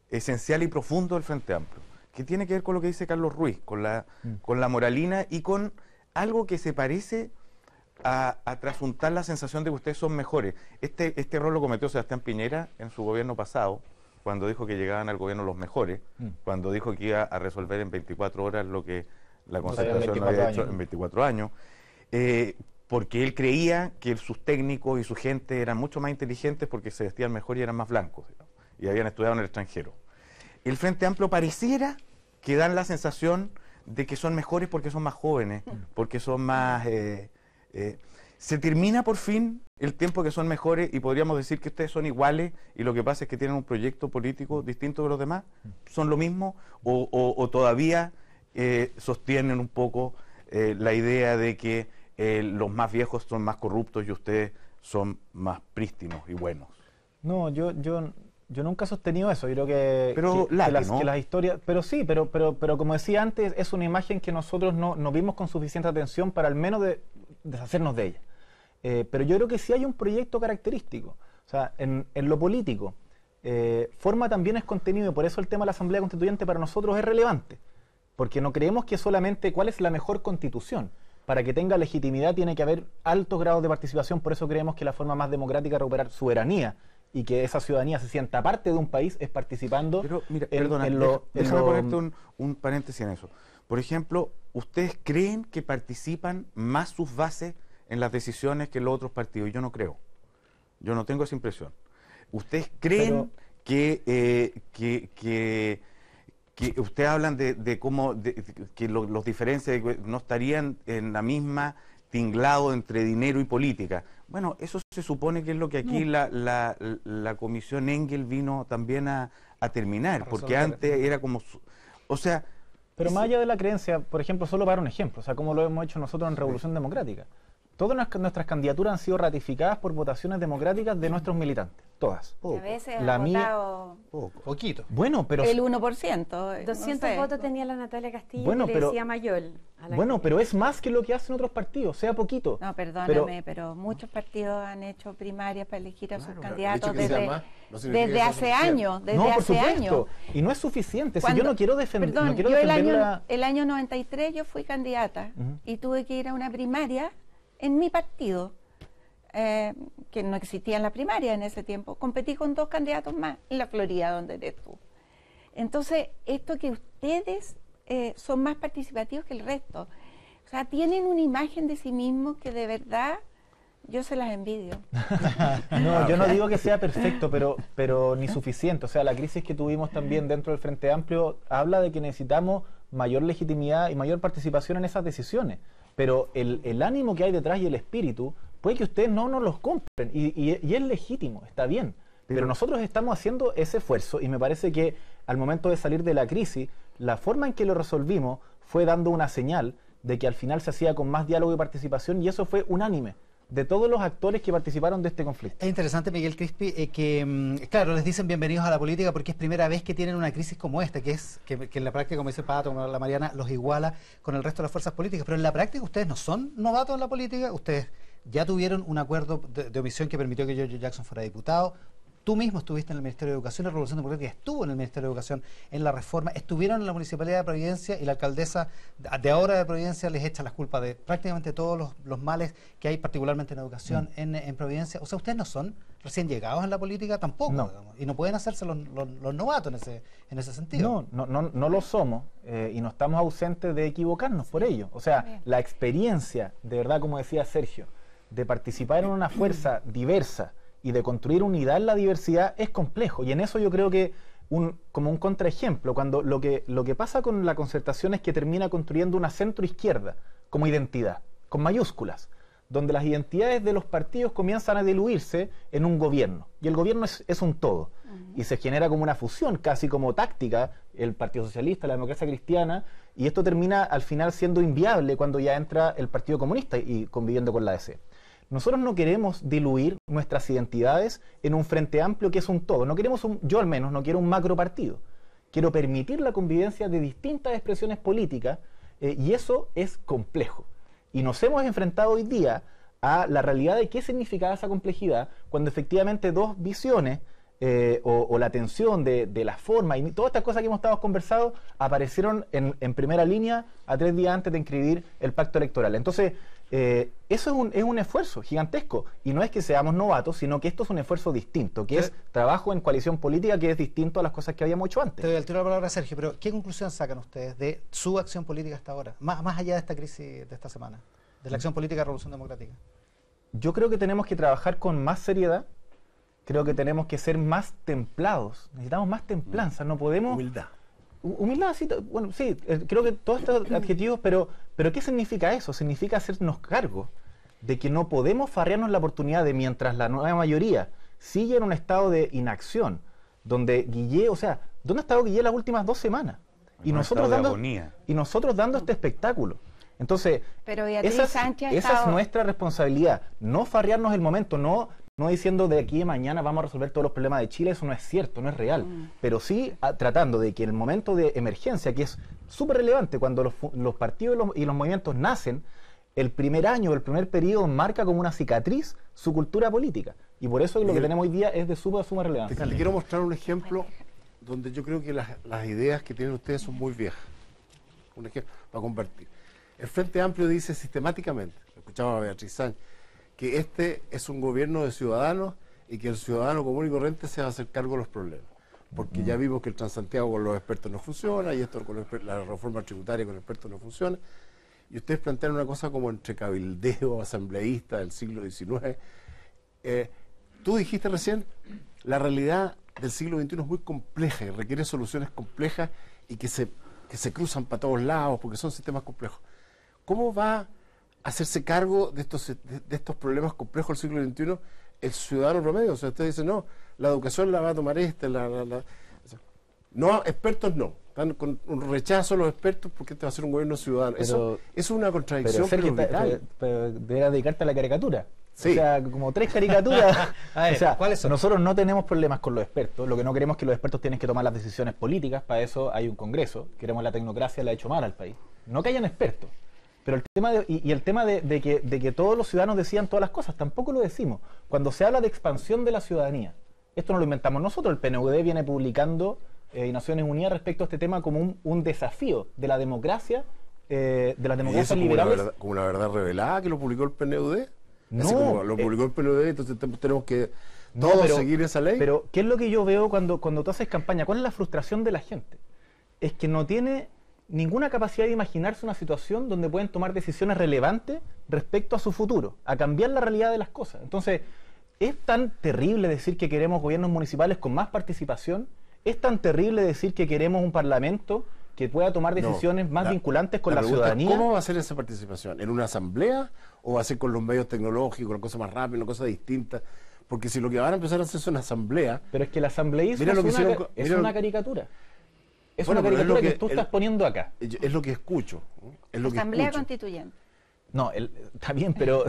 esencial y profundo del Frente Amplio, que tiene que ver con lo que dice Carlos Ruiz, con la moralina y con algo que se parece a trasuntar la sensación de que ustedes son mejores. Este error lo cometió Sebastián Piñera en su gobierno pasado, cuando dijo que llegaban al gobierno los mejores, cuando dijo que iba a resolver en 24 horas lo que la Concertación no había hecho en 24 años, porque él creía que sus técnicos y su gente eran mucho más inteligentes porque se vestían mejor y eran más blancos, digamos, y habían estudiado en el extranjero. El Frente Amplio pareciera que dan la sensación de que son mejores porque son más jóvenes, porque son más... se termina por fin el tiempo que son mejores y podríamos decir que ustedes son iguales y lo que pasa es que tienen un proyecto político distinto de los demás. ¿Son lo mismo o todavía sostienen un poco la idea de que los más viejos son más corruptos y ustedes son más prístinos y buenos. No, yo nunca he sostenido eso. Yo creo que, pero que las historias... Pero sí, pero como decía antes, es una imagen que nosotros no vimos con suficiente atención para al menos deshacernos de ella. Pero yo creo que sí hay un proyecto característico. O sea, en lo político, forma también es contenido, y por eso el tema de la Asamblea Constituyente para nosotros es relevante. Porque no creemos que solamente cuál es la mejor constitución. Para que tenga legitimidad tiene que haber altos grados de participación, por eso creemos que la forma más democrática de recuperar soberanía y que esa ciudadanía se sienta parte de un país es participando. Pero mira, déjame ponerte un paréntesis en eso. Por ejemplo, ¿ustedes creen que participan más sus bases en las decisiones que los otros partidos? Yo no creo. Yo no tengo esa impresión. ¿Ustedes creen que ustedes hablan de cómo que los diferencias no estarían en la misma tinglado entre dinero y política? Bueno, eso se supone que es lo que aquí la comisión Engel vino también a terminar, porque antes era como... O sea... Pero más allá de la creencia, por ejemplo, solo para un ejemplo, o sea, como lo hemos hecho nosotros en Revolución Democrática. Todas nuestras candidaturas han sido ratificadas por votaciones democráticas de nuestros militantes. Todas. A veces han votado poquito. Bueno, pero... El 1%. 200 votos tenía la Natalia Castillo, bueno, que le decía Mayol. Bueno, pero es más que lo que hacen otros partidos, sea poquito. No, perdóname, pero muchos partidos han hecho primarias para elegir a sus candidatos desde hace años. No, por supuesto. Y no es suficiente. Si yo no quiero defender... Perdón, yo el año 93 yo fui candidata y tuve que ir a una primaria en mi partido, que no existía en la primaria en ese tiempo. Competí con 2 candidatos más en la Florida, donde eres tú. Entonces, esto que ustedes son más participativos que el resto, o sea, tienen una imagen de sí mismos que de verdad yo se las envidio. No, yo no digo que sea perfecto, pero ni suficiente. O sea, la crisis que tuvimos también dentro del Frente Amplio habla de que necesitamos mayor legitimidad y mayor participación en esas decisiones. Pero el ánimo que hay detrás y el espíritu, puede que ustedes no nos los compren, y es legítimo, está bien. Pero nosotros estamos haciendo ese esfuerzo, y me parece que al momento de salir de la crisis, la forma en que lo resolvimos fue dando una señal de que al final se hacía con más diálogo y participación, y eso fue unánime de todos los actores que participaron de este conflicto. Es interesante, Miguel Crispi, que claro, les dicen bienvenidos a la política porque es primera vez que tienen una crisis como esta, que en la práctica, como dice Pato, como la Mariana, los iguala con el resto de las fuerzas políticas, pero en la práctica ustedes no son novatos en la política, ustedes ya tuvieron un acuerdo de omisión que permitió que Giorgio Jackson fuera diputado. Tú mismo estuviste en el Ministerio de Educación, la Revolución Democrática estuvo en el Ministerio de Educación en la reforma, estuvieron en la Municipalidad de Providencia y la alcaldesa de ahora de Providencia les echa las culpas de prácticamente todos los males que hay, particularmente en educación en Providencia. O sea, ustedes no son recién llegados en la política tampoco, digamos, y no pueden hacerse los novatos en ese sentido. No lo somos, y no estamos ausentes de equivocarnos por ello. O sea, la experiencia, de verdad, como decía Sergio, de participar en una fuerza diversa, y de construir unidad en la diversidad es complejo, y en eso yo creo que como un contraejemplo, cuando lo que pasa con la Concertación es que termina construyendo una centroizquierda como identidad, con mayúsculas, donde las identidades de los partidos comienzan a diluirse en un gobierno, y el gobierno es un todo, y se genera como una fusión, casi como táctica, el Partido Socialista, la Democracia Cristiana, y esto termina al final siendo inviable cuando ya entra el Partido Comunista y conviviendo con la DC. Nosotros no queremos diluir nuestras identidades en un Frente Amplio que es un todo. No queremos yo al menos no quiero un macro partido. Quiero permitir la convivencia de distintas expresiones políticas, y eso es complejo. Y nos hemos enfrentado hoy día a la realidad de qué significaba esa complejidad cuando efectivamente dos visiones o la tensión de la forma y todas estas cosas que hemos estado conversando aparecieron en primera línea a 3 días antes de inscribir el pacto electoral. Entonces, eso es un esfuerzo gigantesco, y no es que seamos novatos, sino que esto es un esfuerzo distinto, que es trabajo en coalición política, que es distinto a las cosas que habíamos hecho antes. Te doy el tiro de la palabra, Sergio, pero ¿qué conclusión sacan ustedes de su acción política hasta ahora, más allá de esta crisis de esta semana, de la acción política de Revolución Democrática? Yo creo que tenemos que trabajar con más seriedad, creo que tenemos que ser más templados, necesitamos más templanza, no podemos... Humildad, sí, bueno, sí, creo que todos estos adjetivos, pero ¿qué significa eso? Significa hacernos cargo de que no podemos farrearnos la oportunidad de, mientras la nueva mayoría sigue en un estado de inacción, donde Guillé, o sea, ¿dónde ha estado Guillé las últimas 2 semanas? Y nosotros dando este espectáculo. Entonces, esa es nuestra responsabilidad, no farrearnos el momento, no diciendo de aquí a mañana vamos a resolver todos los problemas de Chile, eso no es cierto, no es real, pero sí tratando de que en el momento de emergencia, que es súper relevante, cuando los partidos y los movimientos nacen, el primer año, el primer periodo marca como una cicatriz su cultura política, y por eso lo que tenemos hoy día es de suma relevancia. Le quiero mostrar un ejemplo donde yo creo que las ideas que tienen ustedes son muy viejas, un ejemplo para compartir. El Frente Amplio dice sistemáticamente, escuchamos a Beatriz Sánchez, que este es un gobierno de ciudadanos y que el ciudadano común y corriente se va a hacer cargo de los problemas. Porque ya vimos que el Transantiago con los expertos no funciona, y esto con la reforma tributaria con los expertos no funciona. Y ustedes plantean una cosa como entre cabildeo, asambleísta del siglo XIX. Tú dijiste recién, la realidad del siglo XXI es muy compleja y requiere soluciones complejas y que se cruzan para todos lados porque son sistemas complejos. ¿Cómo va a hacerse cargo de estos problemas complejos del siglo XXI el ciudadano promedio? O sea, usted dice, no, la educación la va a tomar no, expertos no. Están con un rechazo a los expertos porque este va a ser un gobierno ciudadano. Eso es una contradicción. Pero debería dedicarte a la caricatura. Sí. O sea, como 3 caricaturas. Ver, o sea, ¿cuáles son? Nosotros no tenemos problemas con los expertos. Lo que no queremos es que los expertos tienen que tomar las decisiones políticas. Para eso hay un Congreso. Queremos la tecnocracia, la ha hecho mal al país. No que hayan expertos. Pero el tema el tema de que todos los ciudadanos decidan todas las cosas, tampoco lo decimos. Cuando se habla de expansión de la ciudadanía, esto no lo inventamos nosotros. El PNUD viene publicando Naciones Unidas respecto a este tema como un desafío de la democracia, de las democracias liberales. Como una verdad revelada que lo publicó el PNUD. No, como lo publicó el PNUD, entonces tenemos que todos seguir esa ley. Pero, ¿qué es lo que yo veo cuando tú haces campaña? ¿Cuál es la frustración de la gente? Es que no tiene ninguna capacidad de imaginarse una situación donde pueden tomar decisiones relevantes respecto a su futuro, a cambiar la realidad de las cosas. Entonces, es tan terrible decir que queremos gobiernos municipales con más participación, es tan terrible decir que queremos un parlamento que pueda tomar decisiones más vinculantes con la ciudadanía. ¿Cómo va a ser esa participación? ¿En una asamblea o va a ser con los medios tecnológicos, una cosa más rápida, una cosa distinta? Porque si lo que van a empezar a hacer es una asamblea... Pero es que el asambleísmo es una caricatura. Es una caricatura que tú estás poniendo acá. Es lo que escucho. Asamblea constituyente. No, está bien, pero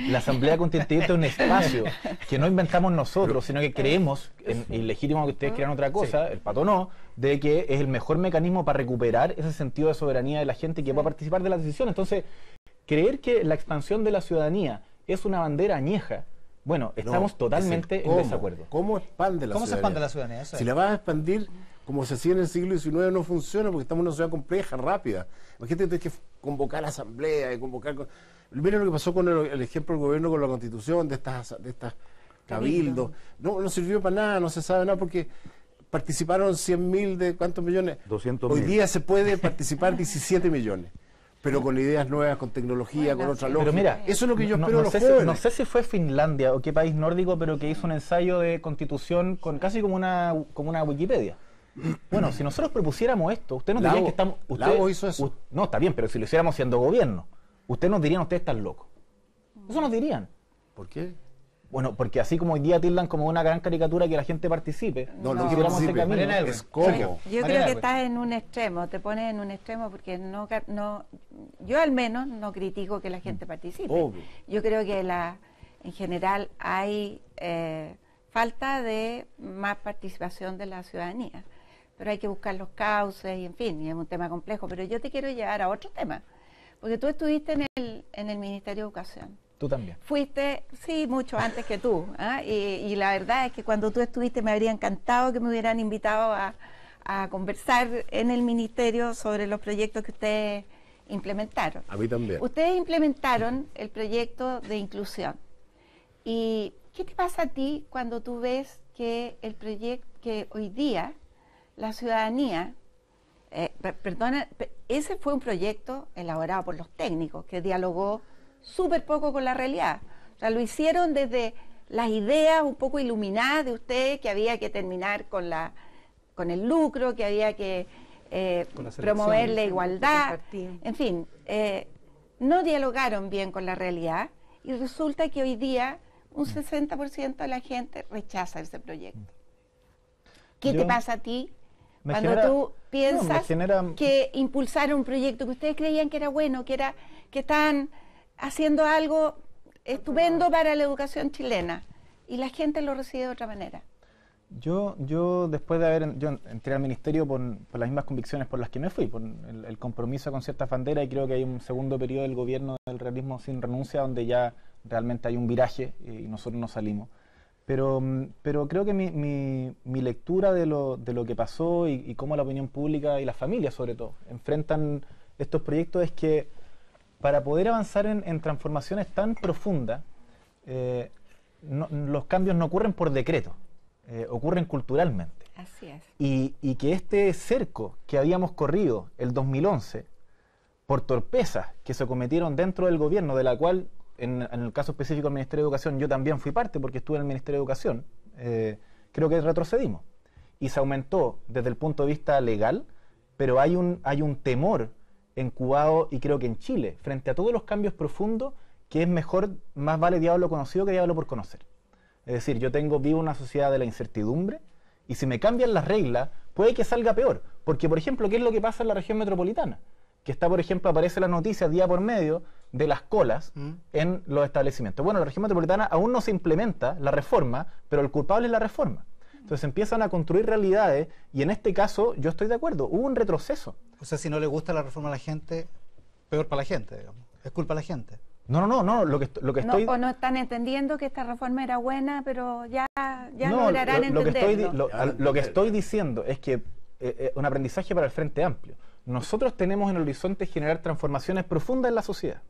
la Asamblea Constituyente es un espacio que no inventamos nosotros, sino que creemos, ilegítimo que ustedes crean otra cosa, el Pato no, de que es el mejor mecanismo para recuperar ese sentido de soberanía de la gente que pueda participar de las decisiones. Entonces, creer que la expansión de la ciudadanía es una bandera añeja, bueno, estamos totalmente en desacuerdo. ¿Cómo expande la ciudadanía? ¿Cómo se expande la ciudadanía? Si la vas a expandir como se hacía en el siglo XIX no funciona porque estamos en una sociedad compleja, rápida. Imagínate que tienes que convocar asamblea y convocar... Miren lo que pasó con el ejemplo del gobierno con la Constitución, de estas cabildos. No sirvió para nada, no se sabe nada porque participaron 100.000 de ¿cuántos millones? 200.000. Hoy día se puede participar 17 millones. Pero con ideas nuevas, con tecnología, con otra lógica. Pero mira, eso es lo que yo espero de los jóvenes. No sé si fue Finlandia o qué país nórdico, pero que hizo un ensayo de constitución con casi como una Wikipedia. Bueno, si nosotros propusiéramos esto, usted nos diría que estamos... Lago hizo eso. No, está bien, pero si lo hiciéramos siendo gobierno, ustedes nos dirían, ustedes están locos. Eso nos dirían. ¿Por qué? Bueno, porque así como hoy día tildan como una gran caricatura que la gente participe, no participe. Es como... Yo creo que estás en un extremo, te pones en un extremo porque yo al menos no critico que la gente participe. Obvio. Yo creo que en general hay falta de más participación de la ciudadanía, pero hay que buscar los cauces y en fin, y es un tema complejo. Pero yo te quiero llevar a otro tema, porque tú estuviste en el Ministerio de Educación. Tú también. Fuiste, sí, mucho antes que tú. Y la verdad es que cuando tú estuviste me habría encantado que me hubieran invitado a conversar en el ministerio sobre los proyectos que ustedes implementaron. A mí también. Ustedes implementaron el proyecto de inclusión. ¿Y qué te pasa a ti cuando tú ves que el proyecto, que hoy día la ciudadanía, ese fue un proyecto elaborado por los técnicos que dialogó súper poco con la realidad? O sea, lo hicieron desde las ideas un poco iluminadas de ustedes, que había que terminar con el lucro, que había que promover la igualdad, en fin, no dialogaron bien con la realidad y resulta que hoy día un 60% de la gente rechaza ese proyecto. ¿Qué te pasa a ti Cuando tú piensas que impulsaron un proyecto que ustedes creían que era bueno, que están haciendo algo estupendo para la educación chilena, y la gente lo recibe de otra manera. Yo después de yo entré al ministerio por las mismas convicciones por las que me fui, por el compromiso con ciertas banderas, y creo que hay un segundo periodo del gobierno del realismo sin renuncia donde ya realmente hay un viraje y nosotros nos salimos. Pero creo que mi lectura de lo que pasó y cómo la opinión pública y las familias sobre todo enfrentan estos proyectos es que para poder avanzar en transformaciones tan profundas, los cambios no ocurren por decreto. Ocurren culturalmente. Así es. Y que este cerco que habíamos corrido el 2011 por torpezas que se cometieron dentro del gobierno, de la cual en el caso específico del Ministerio de Educación yo también fui parte porque estuve en el Ministerio de Educación, creo que retrocedimos y se aumentó desde el punto de vista legal, pero hay un temor incubado, y creo que en Chile, frente a todos los cambios profundos, que es mejor, más vale diablo conocido que diablo por conocer. Es decir, vivo una sociedad de la incertidumbre, y si me cambian las reglas, puede que salga peor. Porque, por ejemplo, ¿qué es lo que pasa en la región metropolitana? Que por ejemplo, aparece la noticia día por medio de las colas en los establecimientos. Bueno, en la región metropolitana aún no se implementa la reforma, pero el culpable es la reforma. Entonces empiezan a construir realidades, y en este caso yo estoy de acuerdo, hubo un retroceso. O sea, si no le gusta la reforma a la gente, peor para la gente, digamos. Es culpa de la gente. No, lo que estoy... O no están entendiendo que esta reforma era buena, pero ya lograrán entenderlo. Lo que estoy diciendo es que un aprendizaje para el Frente Amplio. Nosotros tenemos en el horizonte generar transformaciones profundas en la sociedad.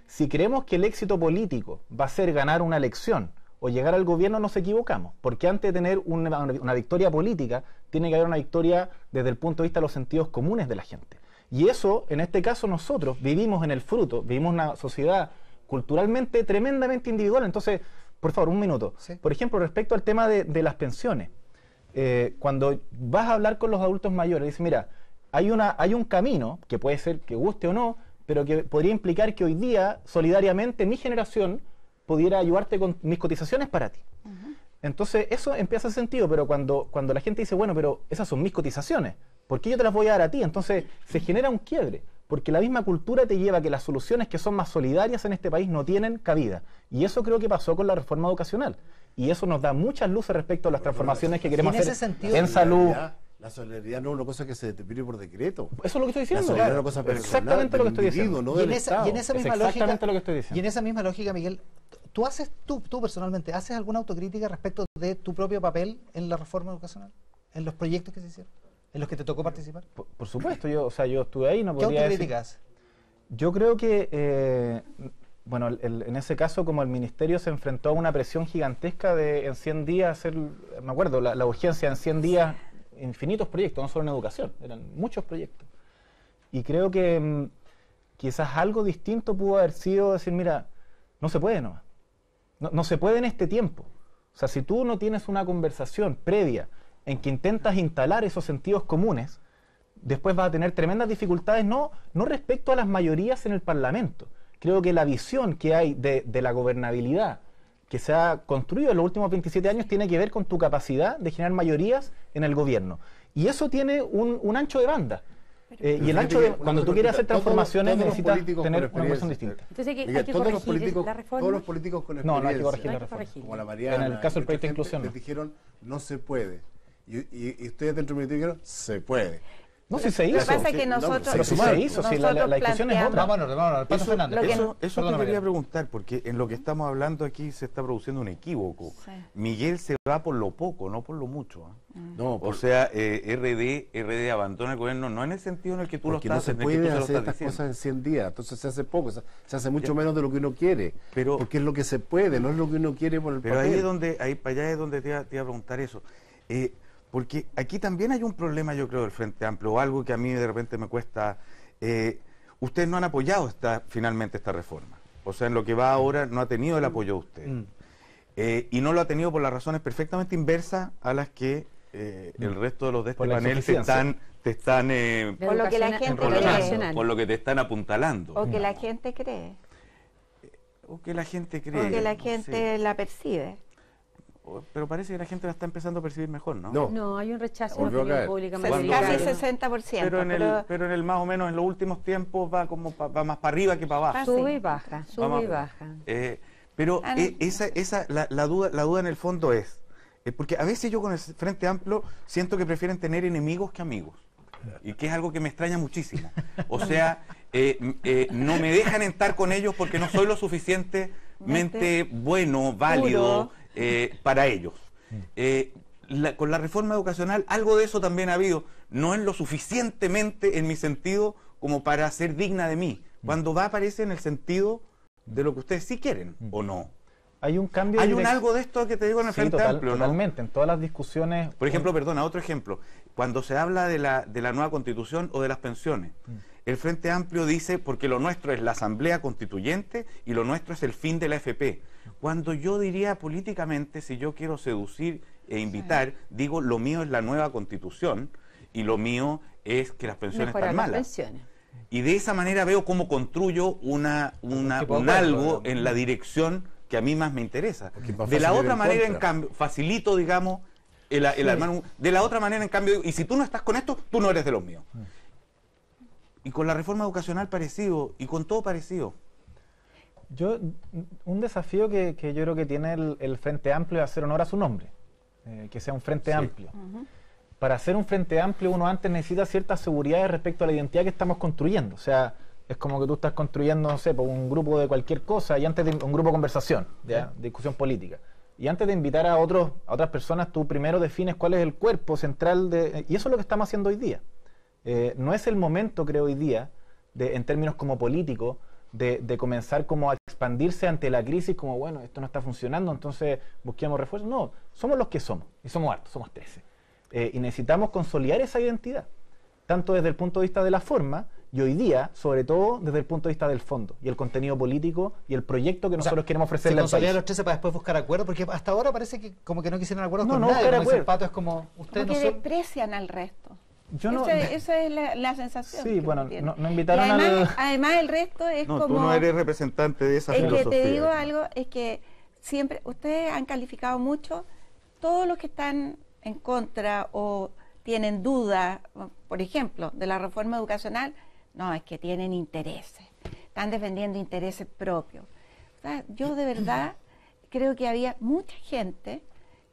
Si creemos que el éxito político va a ser ganar una elección o llegar al gobierno, nos equivocamos, porque antes de tener una victoria política, tiene que haber una victoria desde el punto de vista de los sentidos comunes de la gente. Y eso, en este caso, nosotros vivimos en el fruto, vivimos una sociedad culturalmente tremendamente individual. Entonces, por favor, un minuto. Sí. Por ejemplo, respecto al tema de las pensiones, cuando vas a hablar con los adultos mayores, dices, mira, hay un camino, que puede ser que guste o no, pero que podría implicar que hoy día, solidariamente, mi generación pudiera ayudarte con mis cotizaciones para ti. Entonces, eso empieza a hacer sentido, pero cuando la gente dice, bueno, pero esas son mis cotizaciones, ¿por qué yo te las voy a dar a ti? Entonces se genera un quiebre, porque la misma cultura te lleva a que las soluciones que son más solidarias en este país no tienen cabida. Y eso creo que pasó con la reforma educacional. Y eso nos da muchas luces respecto a las transformaciones que queremos hacer en salud. La solidaridad no es una cosa que se determine por decreto. Eso es lo que estoy diciendo. La solidaridad es una cosa personal, exactamente lo que estoy diciendo. No del Estado. Y en esa misma exactamente lo que estoy diciendo. Y en esa misma lógica, Miguel, tú personalmente, ¿haces alguna autocrítica respecto de tu propio papel en la reforma educacional? ¿En los proyectos que se hicieron? ¿En los que te tocó participar? Por supuesto, yo estuve ahí, no podría ¿Qué autocrítica haces? Yo creo que, bueno, en ese caso, como el Ministerio se enfrentó a una presión gigantesca de en 100 días hacer, me acuerdo, la urgencia en 100 días, infinitos proyectos, no solo en educación, eran muchos proyectos. Y creo que quizás algo distinto pudo haber sido decir, mira, no se puede nomás. No se puede en este tiempo. O sea, si tú no tienes una conversación previa en que intentas instalar esos sentidos comunes, después vas a tener tremendas dificultades, no respecto a las mayorías en el Parlamento. Creo que la visión que hay de la gobernabilidad que se ha construido en los últimos 27 años tiene que ver con tu capacidad de generar mayorías en el gobierno. Y eso tiene un ancho de banda. Y el ancho de... Cuando tú quieres hacer transformaciones necesitas tener una visión distinta. Entonces hay que corregir la reforma. Todos los políticos con experiencia. No hay que corregir la reforma. Como la Mariana. En el caso del proyecto de inclusión. Les dijeron, no se puede. Y ustedes dentro del ministerio dijeron, se puede. No, si se hizo. Lo que pasa es que nosotros... Pero si se hizo, si la discusión es otra. Eso te quería preguntar, porque en lo que estamos hablando aquí se está produciendo un equívoco. Sí. Miguel se va por lo poco, no por lo mucho. No, o sea, RD abandona el gobierno, no en el sentido en el que tú lo estás diciendo. No se puede hacer estas cosas en 100 días, entonces se hace poco, se hace mucho menos de lo que uno quiere, porque es lo que se puede, no es lo que uno quiere por el papel. Ahí para allá es donde te iba a preguntar eso. Porque aquí también hay un problema, yo creo, del Frente Amplio, o algo que a mí de repente me cuesta. Ustedes no han apoyado finalmente esta reforma. O sea, en lo que va ahora no ha tenido el apoyo de ustedes. Y no lo ha tenido por las razones perfectamente inversas a las que el resto de los de este panel te están por lo que la gente cree. Por lo que te están apuntalando. O que la gente cree. O que la gente cree. O que la gente la percibe. Pero parece que la gente la está empezando a percibir mejor, ¿no? No, hay un rechazo en la opinión pública. Casi 60%. Pero en el más o menos en los últimos tiempos va como va más para arriba que para abajo. Sube y baja, sube y baja. Pero la duda en el fondo es, porque a veces yo con el Frente Amplio siento que prefieren tener enemigos que amigos. Y que es algo que me extraña muchísimo. O sea, no me dejan estar con ellos porque no soy lo suficientemente bueno, válido para ellos. Con la reforma educacional algo de eso también ha habido. No es lo suficientemente en mi sentido como para ser digna de mí. Cuando aparece en el sentido de lo que ustedes sí quieren o no. Hay un cambio. Hay algo de esto que te digo en el Frente Amplio, ¿no? Totalmente, en todas las discusiones. Por ejemplo, perdona, otro ejemplo. Cuando se habla de la nueva Constitución o de las pensiones, el Frente Amplio dice, porque lo nuestro es la Asamblea Constituyente y lo nuestro es el fin de la AFP. Cuando yo diría políticamente, si yo quiero seducir e invitar, digo, lo mío es la nueva Constitución y lo mío es que las pensiones están malas. Y de esa manera veo cómo construyo un algo en la dirección que a mí más me interesa. De la otra manera, en cambio, facilito, digamos, de la otra manera, en cambio, y si tú no estás con esto, tú no eres de los míos. Y con la reforma educacional parecido, y con todo parecido. Un desafío que yo creo que tiene el Frente Amplio es hacer honor a su nombre, que sea un Frente Amplio. Para hacer un Frente Amplio uno antes necesita cierta seguridad respecto a la identidad que estamos construyendo. O sea, es como que tú estás construyendo, no sé, un grupo de cualquier cosa y antes de un grupo de conversación, de discusión política. Y antes de invitar a otras personas, tú primero defines cuál es el cuerpo central y eso es lo que estamos haciendo hoy día. No es el momento, creo, hoy día, en términos como políticos, de comenzar como a expandirse ante la crisis, como, bueno, esto no está funcionando, entonces busquemos refuerzos. No, somos los que somos, y somos hartos, somos 13. Y necesitamos consolidar esa identidad, tanto desde el punto de vista de la forma, y hoy día, sobre todo, desde el punto de vista del fondo y el contenido político y el proyecto que nosotros queremos ofrecerle al país. Consolidar los 13 para después buscar acuerdos, porque hasta ahora parece que como que no quisieron acuerdos con nadie. Como dice el Pato, es como ustedes porque desprecian al resto. Esa es la sensación. Sí, bueno, no invitaron además el resto es como... tú no eres representante de esa filosofía. Es que te digo algo, es que siempre, ustedes han calificado mucho todos los que están en contra o tienen dudas, por ejemplo, de la reforma educacional. No, es que tienen intereses, están defendiendo intereses propios. O sea, yo de verdad creo que había mucha gente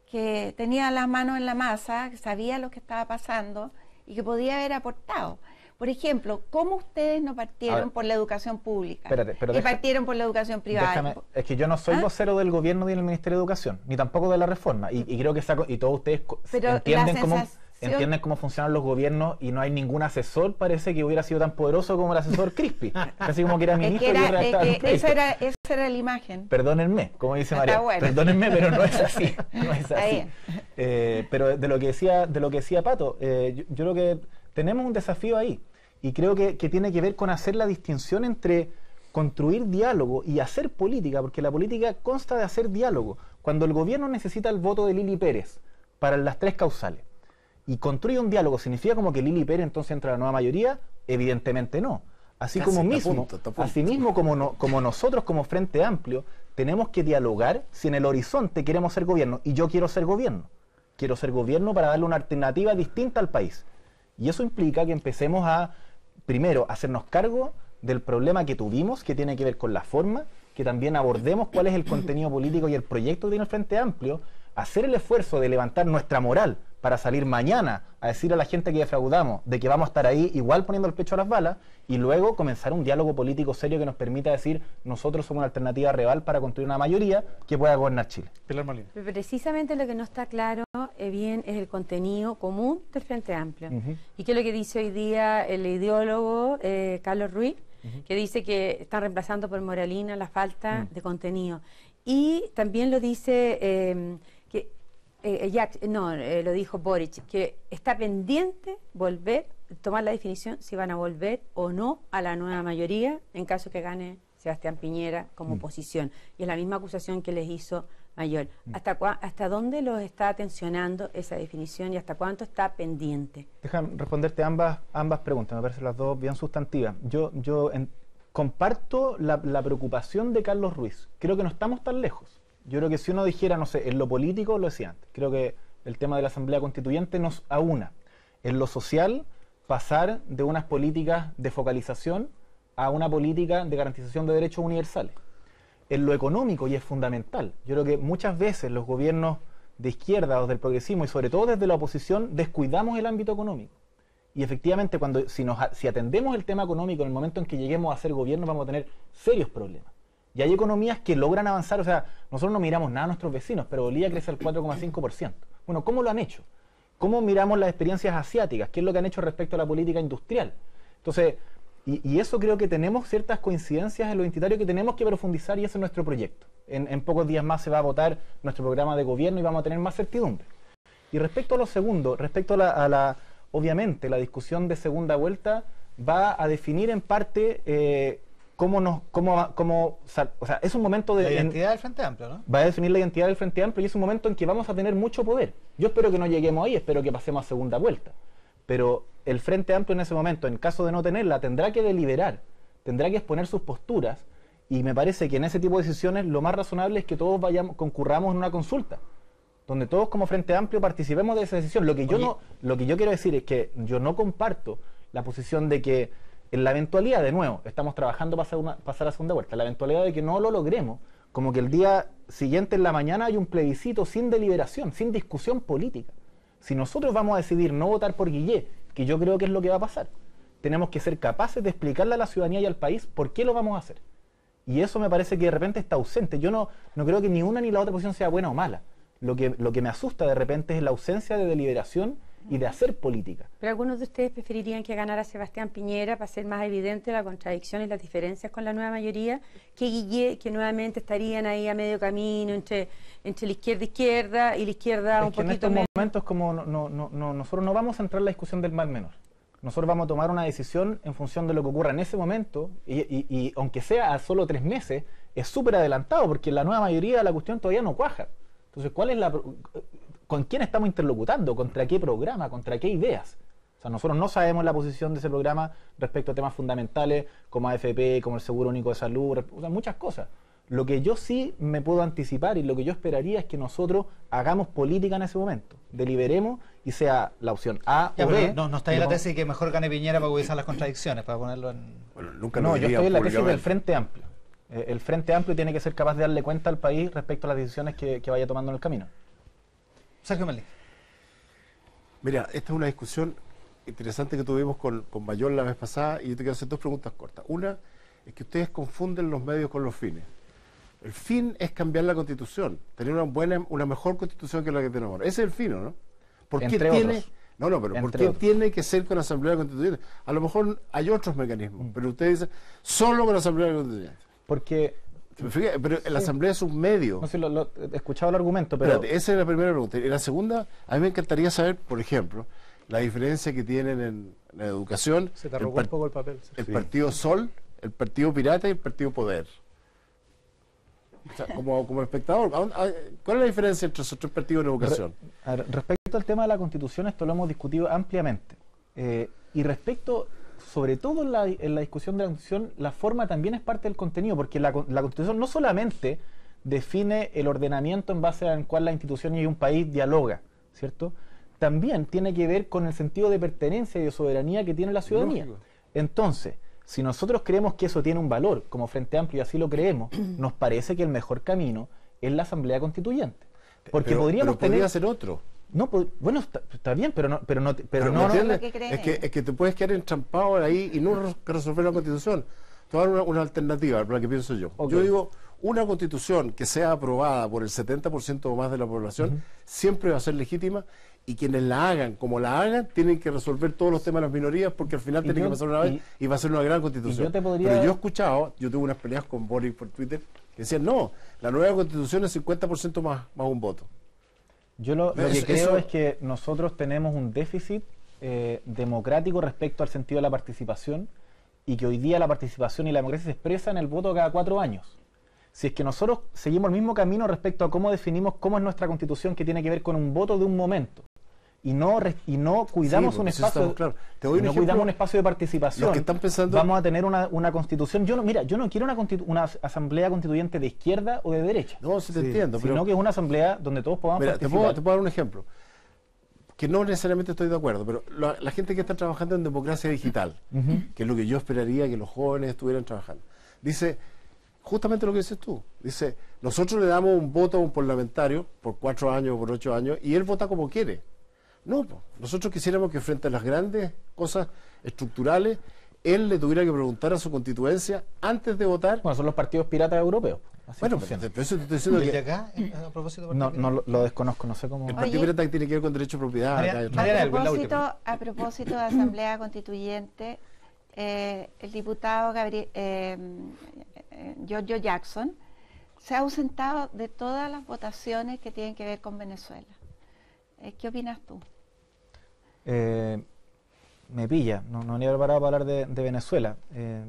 que tenía las manos en la masa, que sabía lo que estaba pasando y que podía haber aportado. Por ejemplo, ¿cómo ustedes no partieron por la educación pública? Y partieron por la educación privada. Es que yo no soy vocero del gobierno ni del Ministerio de Educación, ni tampoco de la reforma. Y creo que y todos ustedes entienden cómo funcionan los gobiernos y no hay ningún asesor, parece que hubiera sido tan poderoso como el asesor Crispy. Así como que era ministro y redactaba los proyectos. Esa era la imagen. Perdónenme, como dice María. Bueno. Perdónenme, pero no es así. No es así. Pero de lo que decía Pato, yo creo que tenemos un desafío ahí. Y creo que tiene que ver con hacer la distinción entre construir diálogo y hacer política, porque la política consta de hacer diálogo. Cuando el gobierno necesita el voto de Lili Pérez para las 3 causales, y construye un diálogo, ¿significa como que Lili Pérez entonces entra a la nueva mayoría? Evidentemente no. Asimismo, como nosotros como Frente Amplio, tenemos que dialogar si en el horizonte queremos ser gobierno, y yo quiero ser gobierno. Quiero ser gobierno para darle una alternativa distinta al país. Y eso implica que empecemos a, primero, hacernos cargo del problema que tuvimos, que tiene que ver con la forma, que también abordemos cuál es el contenido político y el proyecto que tiene el Frente Amplio, hacer el esfuerzo de levantar nuestra moral para salir mañana a decir a la gente que defraudamos de que vamos a estar ahí igual poniendo el pecho a las balas, y luego comenzar un diálogo político serio que nos permita decir nosotros somos una alternativa real para construir una mayoría que pueda gobernar Chile. Pilar Molina. Precisamente lo que no está claro bien es el contenido común del Frente Amplio. Y que es lo que dice hoy día el ideólogo Carlos Ruiz, que dice que están reemplazando por moralina la falta de contenido. Y también lo dice lo dijo Boric, que está pendiente tomar la definición si van a volver o no a la nueva mayoría en caso que gane Sebastián Piñera como oposición. Y es la misma acusación que les hizo Mayol. ¿Hasta dónde los está tensionando esa definición y hasta cuánto está pendiente? Déjame responderte ambas preguntas, me parecen las dos bien sustantivas. Yo comparto la preocupación de Carlos Ruiz. Creo que no estamos tan lejos. Yo creo que si uno dijera, no sé, en lo político, lo decía antes, creo que el tema de la Asamblea Constituyente nos aúna. En lo social, pasar de unas políticas de focalización a una política de garantización de derechos universales. En lo económico, y es fundamental, yo creo que muchas veces los gobiernos de izquierda o del progresismo, y sobre todo desde la oposición, descuidamos el ámbito económico. Y efectivamente, si atendemos el tema económico en el momento en que lleguemos a ser gobierno, vamos a tener serios problemas. Y hay economías que logran avanzar, o sea, nosotros no miramos nada a nuestros vecinos, pero Bolivia crece al 4,5%. Bueno, ¿cómo lo han hecho? ¿Cómo miramos las experiencias asiáticas? ¿Qué es lo que han hecho respecto a la política industrial? Entonces, y eso creo que tenemos ciertas coincidencias en lo identitario que tenemos que profundizar, y ese es nuestro proyecto. En pocos días más se va a votar nuestro programa de gobierno y vamos a tener más certidumbre. Y respecto a lo segundo, respecto obviamente, la discusión de segunda vuelta va a definir en parte es un momento de... La identidad del Frente Amplio, ¿no? Va a definir la identidad del Frente Amplio, y es un momento en que vamos a tener mucho poder. Yo espero que no lleguemos ahí, espero que pasemos a segunda vuelta. Pero el Frente Amplio en ese momento, en caso de no tenerla, tendrá que deliberar, tendrá que exponer sus posturas, y me parece que en ese tipo de decisiones lo más razonable es que todos concurramos en una consulta, donde todos como Frente Amplio participemos de esa decisión. Lo que yo quiero decir es que yo no comparto la posición de que en la eventualidad, de nuevo, estamos trabajando para pasar a segunda vuelta, la eventualidad de que no lo logremos, como que el día siguiente en la mañana hay un plebiscito sin deliberación, sin discusión política. Si nosotros vamos a decidir no votar por Guillé, que yo creo que es lo que va a pasar, tenemos que ser capaces de explicarle a la ciudadanía y al país por qué lo vamos a hacer. Y eso me parece que de repente está ausente. Yo no creo que ni una ni la otra posición sea buena o mala. Lo que me asusta de repente es la ausencia de deliberación y de hacer política. Pero algunos de ustedes preferirían que ganara Sebastián Piñera para ser más evidente la contradicción y las diferencias con la nueva mayoría, que Guillé, que nuevamente estarían ahí a medio camino entre la izquierda y la izquierda un poquito menos. En estos momentos, como nosotros no vamos a entrar en la discusión del mal menor. Nosotros vamos a tomar una decisión en función de lo que ocurra en ese momento, y aunque sea a solo 3 meses, es súper adelantado, porque la nueva mayoría de la cuestión todavía no cuaja. Entonces, ¿con quién estamos interlocutando? ¿Contra qué programa? ¿Contra qué ideas? O sea, nosotros no sabemos la posición de ese programa respecto a temas fundamentales como AFP, como el Seguro Único de Salud, o sea, muchas cosas. Lo que yo sí me puedo anticipar y lo que yo esperaría es que nosotros hagamos política en ese momento, deliberemos y sea la opción A o B. No está ahí la tesis que mejor gane Piñera para agudizar las contradicciones, para ponerlo en... Bueno, yo estoy en la tesis del Frente Amplio. El Frente Amplio tiene que ser capaz de darle cuenta al país respecto a las decisiones que vaya tomando en el camino. Sergio Melli. Mira, esta es una discusión interesante que tuvimos con Bayón la vez pasada, y yo te quiero hacer 2 preguntas cortas. Una es que ustedes confunden los medios con los fines. El fin es cambiar la Constitución, tener una mejor Constitución que la que tenemos ahora. Ese es el fin, ¿no? ¿Por qué tiene que ser con la Asamblea Constituyente? A lo mejor hay otros mecanismos, pero ustedes dicen solo con la Asamblea Constituyente. Porque... Pero la Asamblea es un medio. No sé, he escuchado el argumento, pero... Espérate, esa es la primera pregunta. Y la segunda, a mí me encantaría saber, por ejemplo, la diferencia que tienen en la educación. Se te arrugó un poco el papel. El Partido Sol, el Partido Pirata y el Partido Poder. O sea, como espectador, ¿cuál es la diferencia entre esos 3 partidos en educación? Respecto al tema de la Constitución, esto lo hemos discutido ampliamente. Y respecto... sobre todo en la discusión de la Constitución, la forma también es parte del contenido, porque la Constitución no solamente define el ordenamiento en base al cual la institución y un país dialoga, ¿cierto? También tiene que ver con el sentido de pertenencia y de soberanía que tiene la ciudadanía. Lógico. Entonces, si nosotros creemos que eso tiene un valor como Frente Amplio, y así lo creemos, nos parece que el mejor camino es la Asamblea Constituyente. Porque podría ser otro. No, bueno, está bien, pero no. Es que te puedes quedar entrampado ahí y no resolver la Constitución. Te voy a dar una alternativa para la que pienso yo. Okay. Yo digo, una Constitución que sea aprobada por el 70% o más de la población siempre va a ser legítima, y quienes la hagan como la hagan tienen que resolver todos los temas de las minorías, porque al final tiene que pasar una vez y va a ser una gran Constitución. Pero yo he escuchado, yo tuve unas peleas con Boris por Twitter que decían, no, la nueva Constitución es 50% más un voto. Yo lo que creo es que nosotros tenemos un déficit democrático respecto al sentido de la participación, y que hoy día la participación y la democracia se expresa en el voto cada 4 años. Si es que nosotros seguimos el mismo camino respecto a cómo definimos cómo es nuestra Constitución, que tiene que ver con un voto de un momento, y no cuidamos un espacio, claro. Cuidamos un espacio de participación, que están pensando... vamos a tener una constitución. Yo no quiero una asamblea constituyente de izquierda o de derecha. No, sí te entiendo. Sino que es una asamblea donde todos podamos participar. Te puedo dar un ejemplo, que no necesariamente estoy de acuerdo, pero la gente que está trabajando en democracia digital, que es lo que yo esperaría que los jóvenes estuvieran trabajando, dice justamente lo que dices tú. Dice, nosotros le damos un voto a un parlamentario por 4 años o por 8 años y él vota como quiere. No, nosotros quisiéramos que frente a las grandes cosas estructurales, él le tuviera que preguntar a su constituencia antes de votar. Bueno, son los partidos piratas europeos. Bueno, pero eso te estoy diciendo que... acá, a propósito de no lo desconozco, no sé cómo... El partido pirata tiene que ver con derecho de propiedad. A propósito de Asamblea Constituyente, el diputado Giorgio Jackson se ha ausentado de todas las votaciones que tienen que ver con Venezuela. ¿Qué opinas tú? Me pilla, no he preparado para hablar de Venezuela.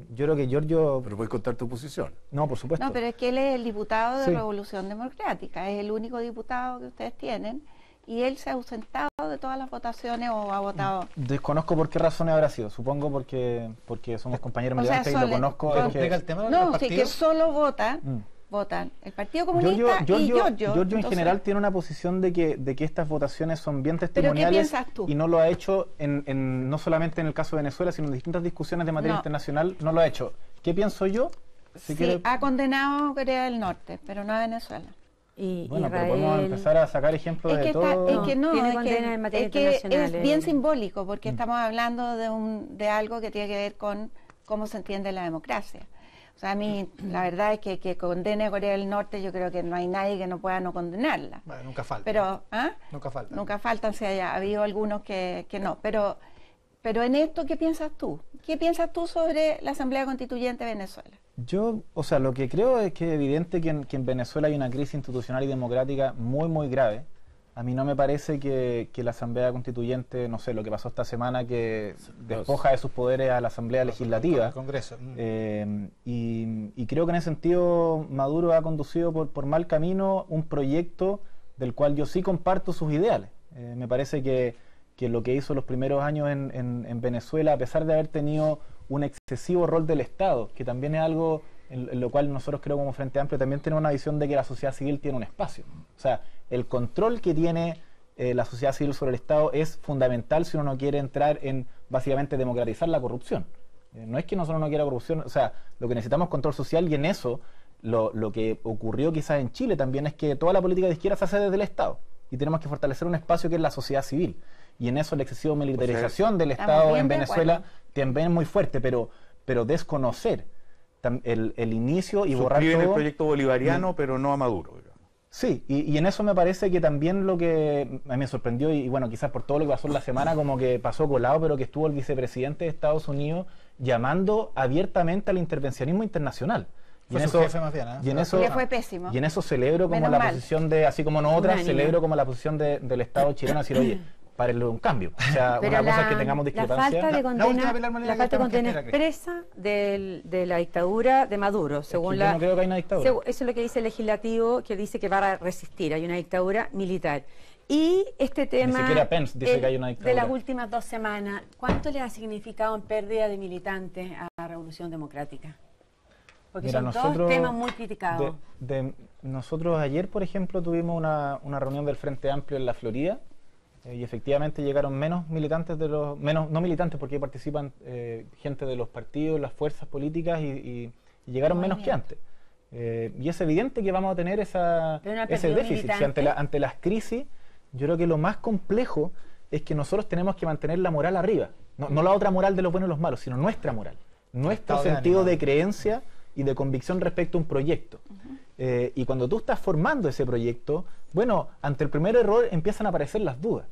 Yo creo que Giorgio... Pero puedes contar tu posición. No, por supuesto. No, pero es que él es el diputado de Revolución Democrática, es el único diputado que ustedes tienen, y él se ha ausentado de todas las votaciones o ha votado... Desconozco por qué razones habrá sido, supongo porque somos compañeros militantes y lo conozco. ¿El tema no, sí, que solo votan el Partido Comunista y Giorgio en general tiene una posición de que estas votaciones son bien testimoniales. ¿Pero qué piensas tú? Y no lo ha hecho no solamente en el caso de Venezuela, sino en distintas discusiones de materia internacional, no lo ha hecho. ¿Qué pienso yo? Ha condenado a Corea del Norte, pero no a Venezuela. Bueno, pero podemos empezar a sacar ejemplos de todo. Es que es bien simbólico, porque estamos hablando de algo que tiene que ver con cómo se entiende la democracia. O sea, a mí, la verdad es que condene a Corea del Norte, yo creo que no hay nadie que no pueda no condenarla. Bueno, nunca falta. Pero, Nunca falta. Nunca faltan, si ha habido algunos que no. Pero en esto, ¿qué piensas tú? ¿Qué piensas tú sobre la Asamblea Constituyente de Venezuela? Yo, lo que creo es que es evidente que en Venezuela hay una crisis institucional y democrática muy, muy grave. A mí no me parece que la Asamblea Constituyente, no sé, lo que pasó esta semana, que despoja de sus poderes a la Asamblea Legislativa. El Congreso. Y creo que en ese sentido Maduro ha conducido por mal camino un proyecto del cual yo sí comparto sus ideales. Me parece que lo que hizo los primeros años en Venezuela, a pesar de haber tenido un excesivo rol del Estado, que también es algo en lo cual nosotros creo como Frente Amplio también tenemos una visión de que la sociedad civil tiene un espacio. O sea, el control que tiene la sociedad civil sobre el Estado es fundamental si uno no quiere entrar en básicamente democratizar la corrupción. No es que nosotros no quiera corrupción, o sea, lo que necesitamos es control social, y en eso lo que ocurrió quizás en Chile también es que toda la política de izquierda se hace desde el Estado y tenemos que fortalecer un espacio que es la sociedad civil, y en eso la excesiva militarización del Estado en Venezuela también es muy fuerte, pero desconocer el inicio y borrar todo el proyecto bolivariano, pero no a Maduro, digamos. Sí, y en eso me parece que también lo que a mí me sorprendió, y bueno, quizás por todo lo que pasó en la semana, como que pasó colado, pero que estuvo el vicepresidente de Estados Unidos llamando abiertamente al intervencionismo internacional. Fue su jefe más bien, y le fue pésimo. Y en eso celebro como la posición de, así como no otras, celebro como la posición del Estado chileno, decir, oye, párenle un cambio. O sea, pero una cosa es que tengamos discrepancia. La falta de condena expresa de la dictadura de Maduro, según yo no creo que hay una dictadura. Eso es lo que dice el legislativo, que dice que va a resistir, hay una dictadura militar. Y este tema, ni siquiera Pence dice que hay una dictadura. De las últimas 2 semanas, ¿cuánto le ha significado en pérdida de militantes a la Revolución Democrática? Porque son dos temas muy criticados. Nosotros ayer, por ejemplo, tuvimos una reunión del Frente Amplio en la Florida, y efectivamente llegaron menos militantes no militantes, porque participan gente de los partidos, las fuerzas políticas, y llegaron menos que antes. Y es evidente que vamos a tener ese déficit. Si ante las crisis, yo creo que lo más complejo es que nosotros tenemos que mantener la moral arriba. No la otra moral de los buenos y los malos, sino nuestra moral. Nuestro sentido de creencia y de convicción respecto a un proyecto. Y cuando tú estás formando ese proyecto, bueno, ante el primer error empiezan a aparecer las dudas.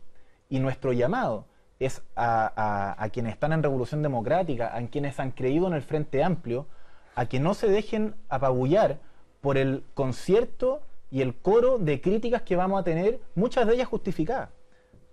Y nuestro llamado es a quienes están en Revolución Democrática, a quienes han creído en el Frente Amplio, a que no se dejen apabullar por el concierto y el coro de críticas que vamos a tener, muchas de ellas justificadas.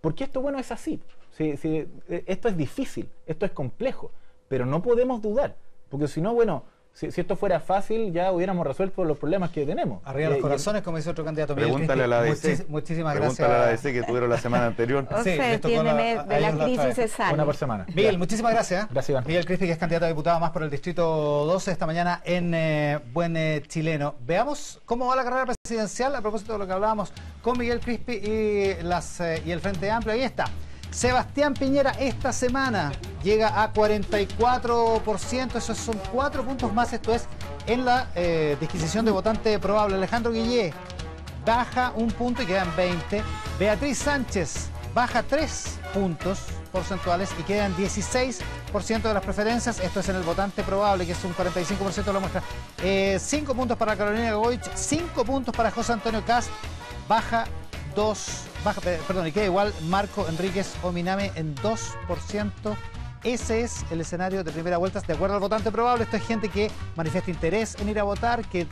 Porque esto, bueno, es así. Esto es difícil, esto es complejo, pero no podemos dudar, porque si no, bueno, Si esto fuera fácil, ya hubiéramos resuelto los problemas que tenemos. Arriba los corazones, como dice otro candidato. Pregúntale a la ADC. Muchísimas gracias. Pregúntale a la ADC que tuvieron la semana anterior. O sea, de la crisis se sale. Una por semana. Miguel, muchísimas gracias. Gracias, Iván. Miguel Crispi, que es candidato a diputado más por el Distrito 12 esta mañana en Buen Chileno. Veamos cómo va la carrera presidencial a propósito de lo que hablábamos con Miguel Crispi y el Frente Amplio. Ahí está. Sebastián Piñera esta semana llega a 44%, esos son 4 puntos más, esto es en la disquisición de votante probable. Alejandro Guillé baja 1 punto y quedan 20. Beatriz Sánchez baja 3 puntos porcentuales y quedan 16% de las preferencias, esto es en el votante probable, que es un 45% de la muestra. 5 puntos para Carolina Goich, 5 puntos para José Antonio Kast, y queda igual Marco Enríquez Ominami en 2%. Ese es el escenario de primera vuelta, de acuerdo al votante probable. Esto es gente que manifiesta interés en ir a votar, que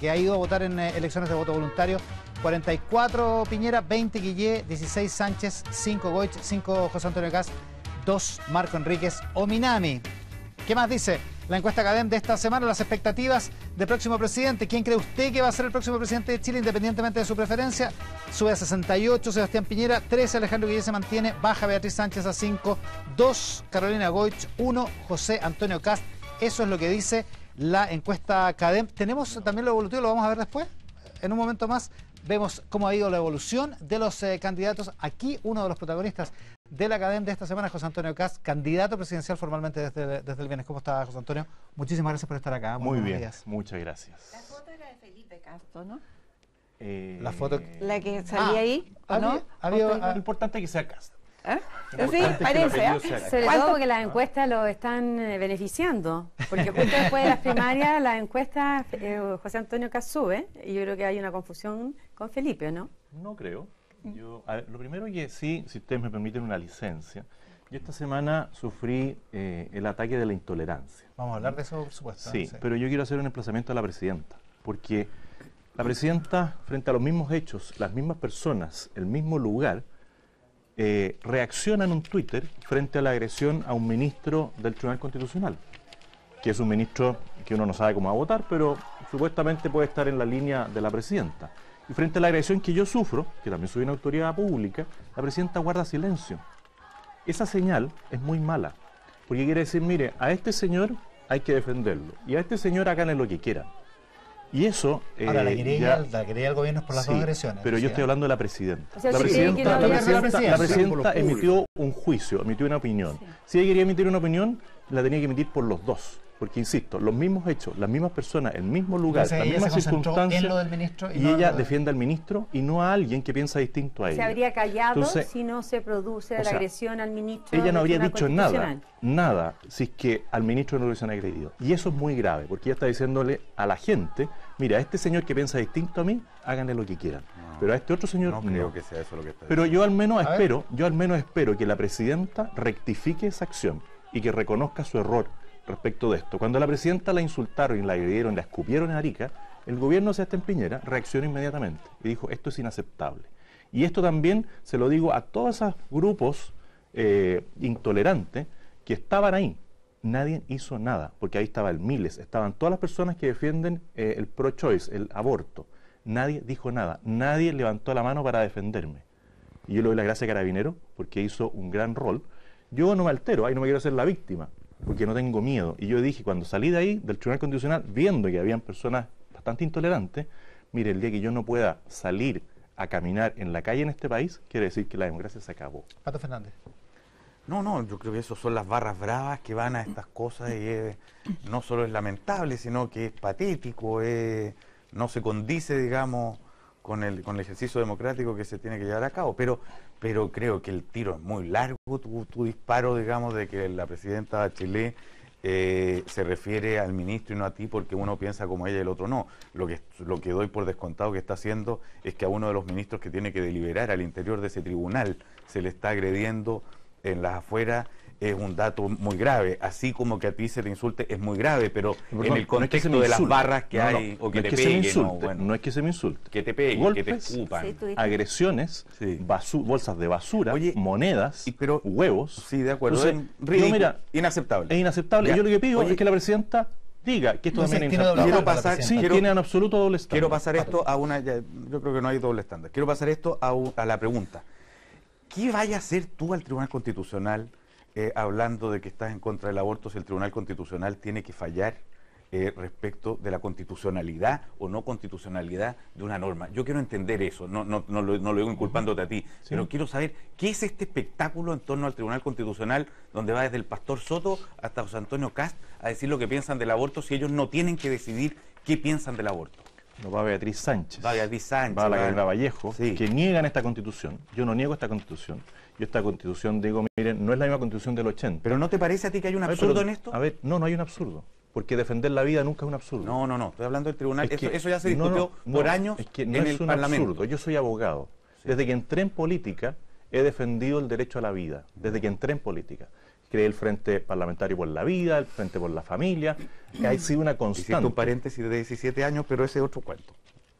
ha ido a votar en elecciones de voto voluntario. 44 Piñera, 20 Guillé, 16 Sánchez, 5 Goich, 5 José Antonio Kast, 2 Marco Enríquez Ominami. ¿Qué más dice la encuesta CADEM de esta semana? Las expectativas del próximo presidente. ¿Quién cree usted que va a ser el próximo presidente de Chile, independientemente de su preferencia? Sube a 68 Sebastián Piñera, 13 Alejandro Guillé se mantiene, baja Beatriz Sánchez a 5, 2 Carolina Goich, 1 José Antonio Kast. Eso es lo que dice la encuesta CADEM. Tenemos también lo evolutivo, lo vamos a ver después. En un momento más vemos cómo ha ido la evolución de los candidatos. Aquí uno de los protagonistas de la CADEM de esta semana, José Antonio Kast, candidato presidencial formalmente desde el viernes. ¿Cómo está, José Antonio? Muchísimas gracias por estar acá. Muy bien, muchas gracias. La foto era de Felipe Castro, ¿no? La foto... La que salía ahí, ¿o no? Lo importante es que sea Kast. ¿Eh? Sí, parece. Sobre todo porque las encuestas lo están beneficiando. Porque justo después de las primarias, la encuesta José Antonio Kast sube. Y yo creo que hay una confusión con Felipe, ¿no? No creo. Lo primero es que sí, si ustedes me permiten una licencia, yo esta semana sufrí el ataque de la intolerancia. Vamos a hablar de eso, por supuesto. Sí, pero yo quiero hacer un emplazamiento a la presidenta, porque la presidenta, frente a los mismos hechos, las mismas personas, el mismo lugar, reacciona en un Twitter frente a la agresión a un ministro del Tribunal Constitucional, que es un ministro que uno no sabe cómo va a votar, pero supuestamente puede estar en la línea de la presidenta. Y frente a la agresión que yo sufro, que también soy una autoridad pública, la presidenta guarda silencio. Esa señal es muy mala, porque quiere decir, mire, a este señor hay que defenderlo, y a este señor háganle lo que quieran. Y eso... Ahora, la querella del gobierno es por las dos agresiones. Pero yo estoy hablando de la presidenta. O sea, la presidenta emitió un juicio, emitió una opinión. Sí. Si ella quería emitir una opinión, la tenía que emitir por los dos. Porque, insisto, los mismos hechos, las mismas personas, el mismo lugar, las mismas circunstancias, y ella defiende al ministro y no a alguien que piensa distinto a ella. Se habría callado si no se produce la agresión al ministro. Ella no habría dicho nada, si es que al ministro no lo hubiesen agredido. Y eso es muy grave, porque ella está diciéndole a la gente, mira, a este señor que piensa distinto a mí, háganle lo que quieran. Pero a este otro señor no creo que sea eso lo que está diciendo. Pero yo al menos espero que la presidenta rectifique esa acción y que reconozca su error respecto de esto. Cuando a la presidenta la insultaron y la agredieron, la escupieron en Arica, el gobierno de Sebastián Piñera reaccionó inmediatamente y dijo, esto es inaceptable. Y esto también se lo digo a todos esos grupos intolerantes que estaban ahí. Nadie hizo nada, porque ahí estaba el Miles, estaban todas las personas que defienden el pro-choice, el aborto. Nadie dijo nada, nadie levantó la mano para defenderme. Y yo le doy la gracia a Carabineros, porque hizo un gran rol. Yo no me altero, ahí no me quiero hacer la víctima, porque no tengo miedo. Y yo dije, cuando salí de ahí, del Tribunal Constitucional, viendo que habían personas bastante intolerantes, mire, el día que yo no pueda salir a caminar en la calle en este país, quiere decir que la democracia se acabó. Pato Fernández. No, yo creo que eso son las barras bravas que van a estas cosas y no solo es lamentable, sino que es patético, no se condice, digamos, con el ejercicio democrático que se tiene que llevar a cabo. Pero creo que el tiro es muy largo, tu disparo, digamos, de que la presidenta Bachelet se refiere al ministro y no a ti porque uno piensa como ella y el otro no. Lo que doy por descontado que está haciendo es que a uno de los ministros que tiene que deliberar al interior de ese tribunal se le está agrediendo en las afueras. Es un dato muy grave, así como que a ti se te insulte es muy grave, pero en el contexto de las barras que hay, o que te peguen, no es que se me insulte, que te peguen, golpes, que te escupan, agresiones, bolsas de basura, monedas, huevos. Sí, de acuerdo. Entonces, mira, inaceptable. Es inaceptable. Ya. Yo lo que pido es que la presidenta diga que esto también quiero pasar, tiene en absoluto doble estándar. Quiero pasar esto a una, yo creo que no hay doble estándar. Quiero pasar esto a la pregunta. ¿Qué vaya a hacer tú al Tribunal Constitucional hablando de que estás en contra del aborto si el Tribunal Constitucional tiene que fallar respecto de la constitucionalidad o no constitucionalidad de una norma? Yo quiero entender eso, no lo digo inculpándote a ti, pero quiero saber qué es este espectáculo en torno al Tribunal Constitucional donde va desde el pastor Soto hasta José Antonio Kast a decir lo que piensan del aborto si ellos no tienen que decidir qué piensan del aborto. No, va Beatriz Sánchez. Va Beatriz Sánchez. Va la Carolina Vallejo, que niegan esta constitución. Yo no niego esta constitución. Yo esta constitución digo, miren, no es la misma constitución del 80. ¿Pero no te parece a ti que hay un absurdo en esto? A ver, no hay un absurdo. Porque defender la vida nunca es un absurdo. No, estoy hablando del tribunal. Eso ya se discutió por años es que no en es el un Parlamento. Absurdo. Yo soy abogado. Sí. Desde que entré en política he defendido el derecho a la vida. Desde que entré en política. Creé el Frente Parlamentario por la Vida, el Frente por la Familia. Ha sido una constante. Hiciste un paréntesis de 17 años, pero ese es otro cuento.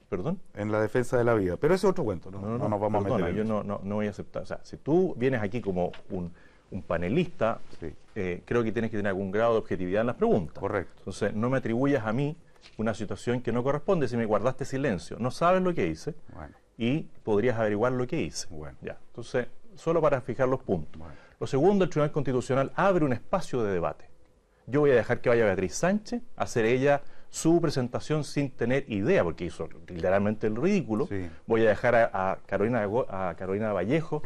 ¿Perdón? En la defensa de la vida. Pero ese es otro cuento. No nos vamos a meter en eso. Yo no voy a aceptar. O sea, si tú vienes aquí como un panelista, creo que tienes que tener algún grado de objetividad en las preguntas. Correcto. Entonces, no me atribuyas a mí una situación que no corresponde. Si me guardaste silencio, no sabes lo que hice y podrías averiguar lo que hice. Ya. Entonces, solo para fijar los puntos. Lo segundo, el Tribunal Constitucional abre un espacio de debate. Yo voy a dejar que vaya Beatriz Sánchez a hacer ella su presentación sin tener idea, porque hizo literalmente el ridículo. Voy a dejar a Camila Vallejo,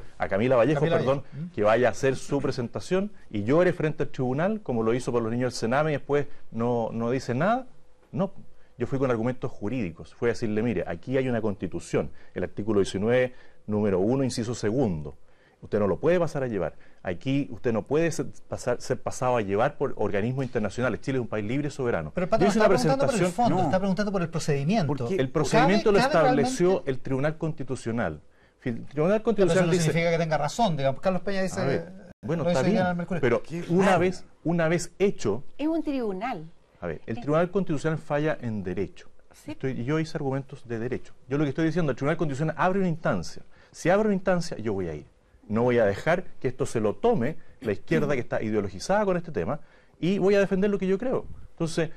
que vaya a hacer su presentación y llore frente al tribunal, como lo hizo por los niños del Sename, y después no dice nada. No, yo fui con argumentos jurídicos. Fui a decirle, mire, aquí hay una constitución, el artículo 19, número 1, inciso 2. Usted no lo puede pasar a llevar. Aquí usted no puede ser pasado a llevar por organismos internacionales. Chile es un país libre y soberano. Pero Pato, está preguntando por el fondo, está preguntando por el procedimiento. Porque el procedimiento lo estableció el Tribunal Constitucional. El Tribunal Constitucional pero eso no significa que tenga razón, digamos. Carlos Peña dice... bueno, está bien, pero una vez hecho... Es un tribunal. A ver, el Tribunal Constitucional falla en derecho. Yo hice argumentos de derecho. Yo lo que estoy diciendo, el Tribunal Constitucional abre una instancia. Si abre una instancia, yo voy a ir. No voy a dejar que esto se lo tome la izquierda que está ideologizada con este tema y voy a defender lo que yo creo. Entonces,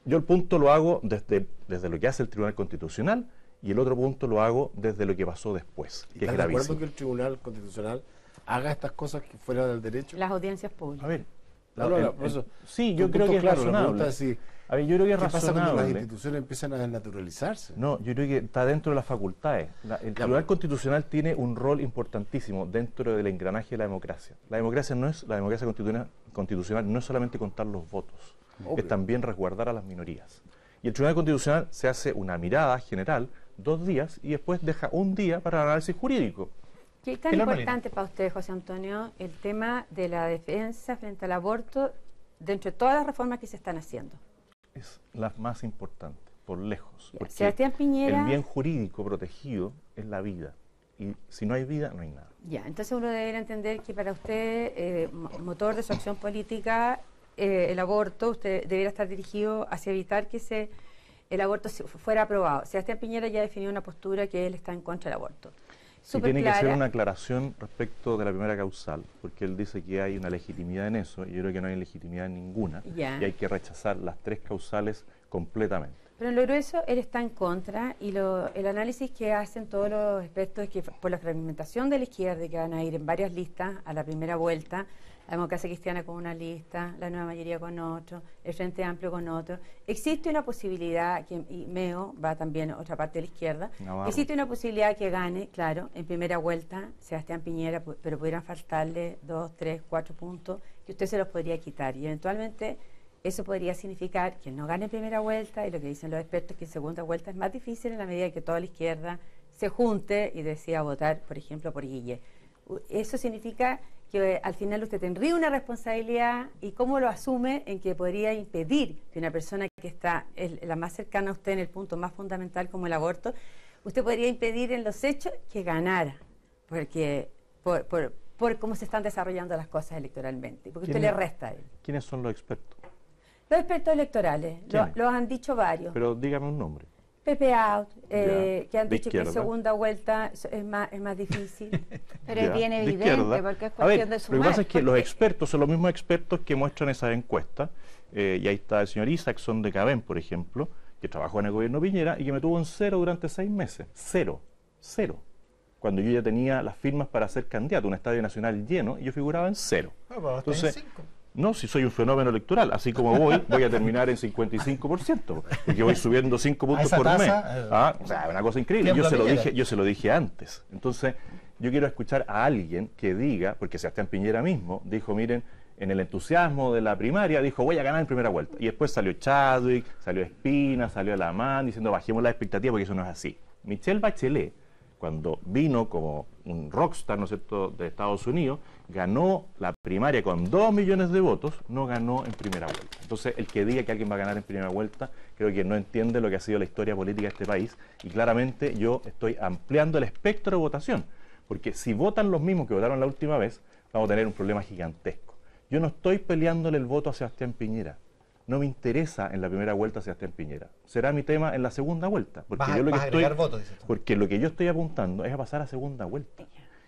yo el punto lo hago desde lo que hace el Tribunal Constitucional y el otro punto lo hago desde lo que pasó después, que es gravísimo. ¿Estás de acuerdo que el Tribunal Constitucional haga estas cosas que fuera del derecho? Las audiencias públicas. A ver, sí, yo creo que es razonable. A ver, yo creo que es razonable. ¿Qué pasa cuando las instituciones empiezan a desnaturalizarse? No, yo creo que está dentro de las facultades. El Tribunal Constitucional tiene un rol importantísimo dentro del engranaje de la democracia. La democracia constitucional no es solamente contar los votos, es también resguardar a las minorías. Y el Tribunal Constitucional se hace una mirada general, 2 días, y después deja 1 día para el análisis jurídico. ¿Qué es tan importante para usted, José Antonio, el tema de la defensa frente al aborto dentro de todas las reformas que se están haciendo? Es la más importante, por lejos. Porque Sebastián Piñera... el bien jurídico protegido es la vida. Y si no hay vida, no hay nada. Ya, entonces uno debería entender que para usted, motor de su acción política, el aborto, usted debería estar dirigido hacia evitar que el aborto fuera aprobado. Sebastián Piñera ya definió una postura que él está en contra del aborto. Sí, tiene que hacer una aclaración respecto de la primera causal, porque él dice que hay una legitimidad en eso, y yo creo que no hay legitimidad ninguna, y hay que rechazar las 3 causales completamente. Pero en lo grueso, él está en contra, y el análisis que hacen todos los expertos es que por la fragmentación de la izquierda, que van a ir en varias listas a la primera vuelta, la Democracia Cristiana con una lista, la Nueva Mayoría con otro, el Frente Amplio con otro. Existe una posibilidad, y MEO va también a otra parte de la izquierda, existe una posibilidad que gane, claro, en primera vuelta Sebastián Piñera, pero pudieran faltarle 2, 3, 4 puntos que usted se los podría quitar. Y eventualmente eso podría significar que él no gane en primera vuelta, y lo que dicen los expertos es que en segunda vuelta es más difícil en la medida que toda la izquierda se junte y decida votar, por ejemplo, por Guille. Eso significa que al final usted tendría una responsabilidad, y cómo lo asume, en que podría impedir que una persona que está la más cercana a usted en el punto más fundamental como el aborto, usted podría impedir en los hechos que ganara, porque por cómo se están desarrollando las cosas electoralmente, porque usted le resta a él. ¿Quiénes son los expertos? Los expertos electorales, los han dicho varios. Pero dígame un nombre. Pepe out, que han dicho que segunda vuelta es más difícil. Pero es bien evidente, porque es cuestión de sumar. Lo que pasa es que los expertos son los mismos expertos que muestran esas encuestas, y ahí está el señor Isaacson de Cabén, por ejemplo, que trabajó en el gobierno Piñera y que me tuvo en 0 durante 6 meses. 0. Cuando yo ya tenía las firmas para ser candidato, un estadio nacional lleno, y yo figuraba en 0. Entonces, no, si soy un fenómeno electoral, así como voy a terminar en 55%, porque voy subiendo 5 puntos por mes. O sea, una cosa increíble. Yo se lo dije antes. Entonces, yo quiero escuchar a alguien que diga, porque Sebastián Piñera mismo dijo, miren, en el entusiasmo de la primaria, dijo, voy a ganar en primera vuelta. Y después salió Chadwick, salió Espina, salió Alamán, diciendo, bajemos la expectativa porque eso no es así. Michelle Bachelet, cuando vino como un rockstar, ¿no es cierto?, de Estados Unidos, ganó la primaria con 2 millones de votos, no ganó en primera vuelta. Entonces, el que diga que alguien va a ganar en primera vuelta, creo que no entiende lo que ha sido la historia política de este país, y claramente yo estoy ampliando el espectro de votación, porque si votan los mismos que votaron la última vez, vamos a tener un problema gigantesco. Yo no estoy peleándole el voto a Sebastián Piñera. No me interesa en la primera vuelta Sebastián Piñera. Será mi tema en la segunda vuelta. Porque lo que yo estoy apuntando es a pasar a segunda vuelta.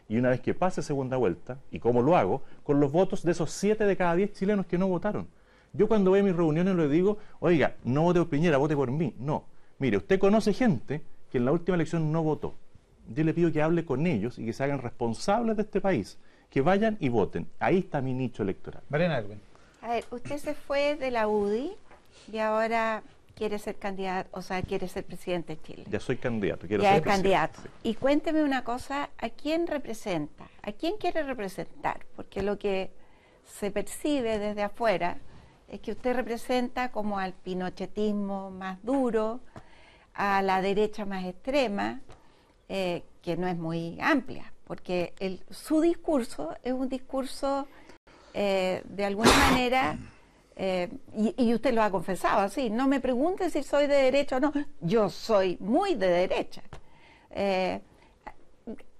Y una vez que pase segunda vuelta, ¿y cómo lo hago? Con los votos de esos 7 de cada 10 chilenos que no votaron. Yo cuando voy a mis reuniones les digo, oiga, no vote por Piñera, vote por mí. No. Mire, usted conoce gente que en la última elección no votó. Yo le pido que hable con ellos y que se hagan responsables de este país. Que vayan y voten. Ahí está mi nicho electoral. Mariana Alwin. A ver, usted se fue de la UDI y ahora quiere ser candidato, o sea, quiere ser presidente de Chile. Ya soy candidato, quiero ser presidente. Ya es candidato. Sí. Y cuénteme una cosa, ¿a quién representa? ¿A quién quiere representar? Porque lo que se percibe desde afuera es que usted representa como al pinochetismo más duro, a la derecha más extrema, que no es muy amplia, porque su discurso es un discurso de alguna manera, y usted lo ha confesado así, no me pregunte si soy de derecha o no, yo soy muy de derecha.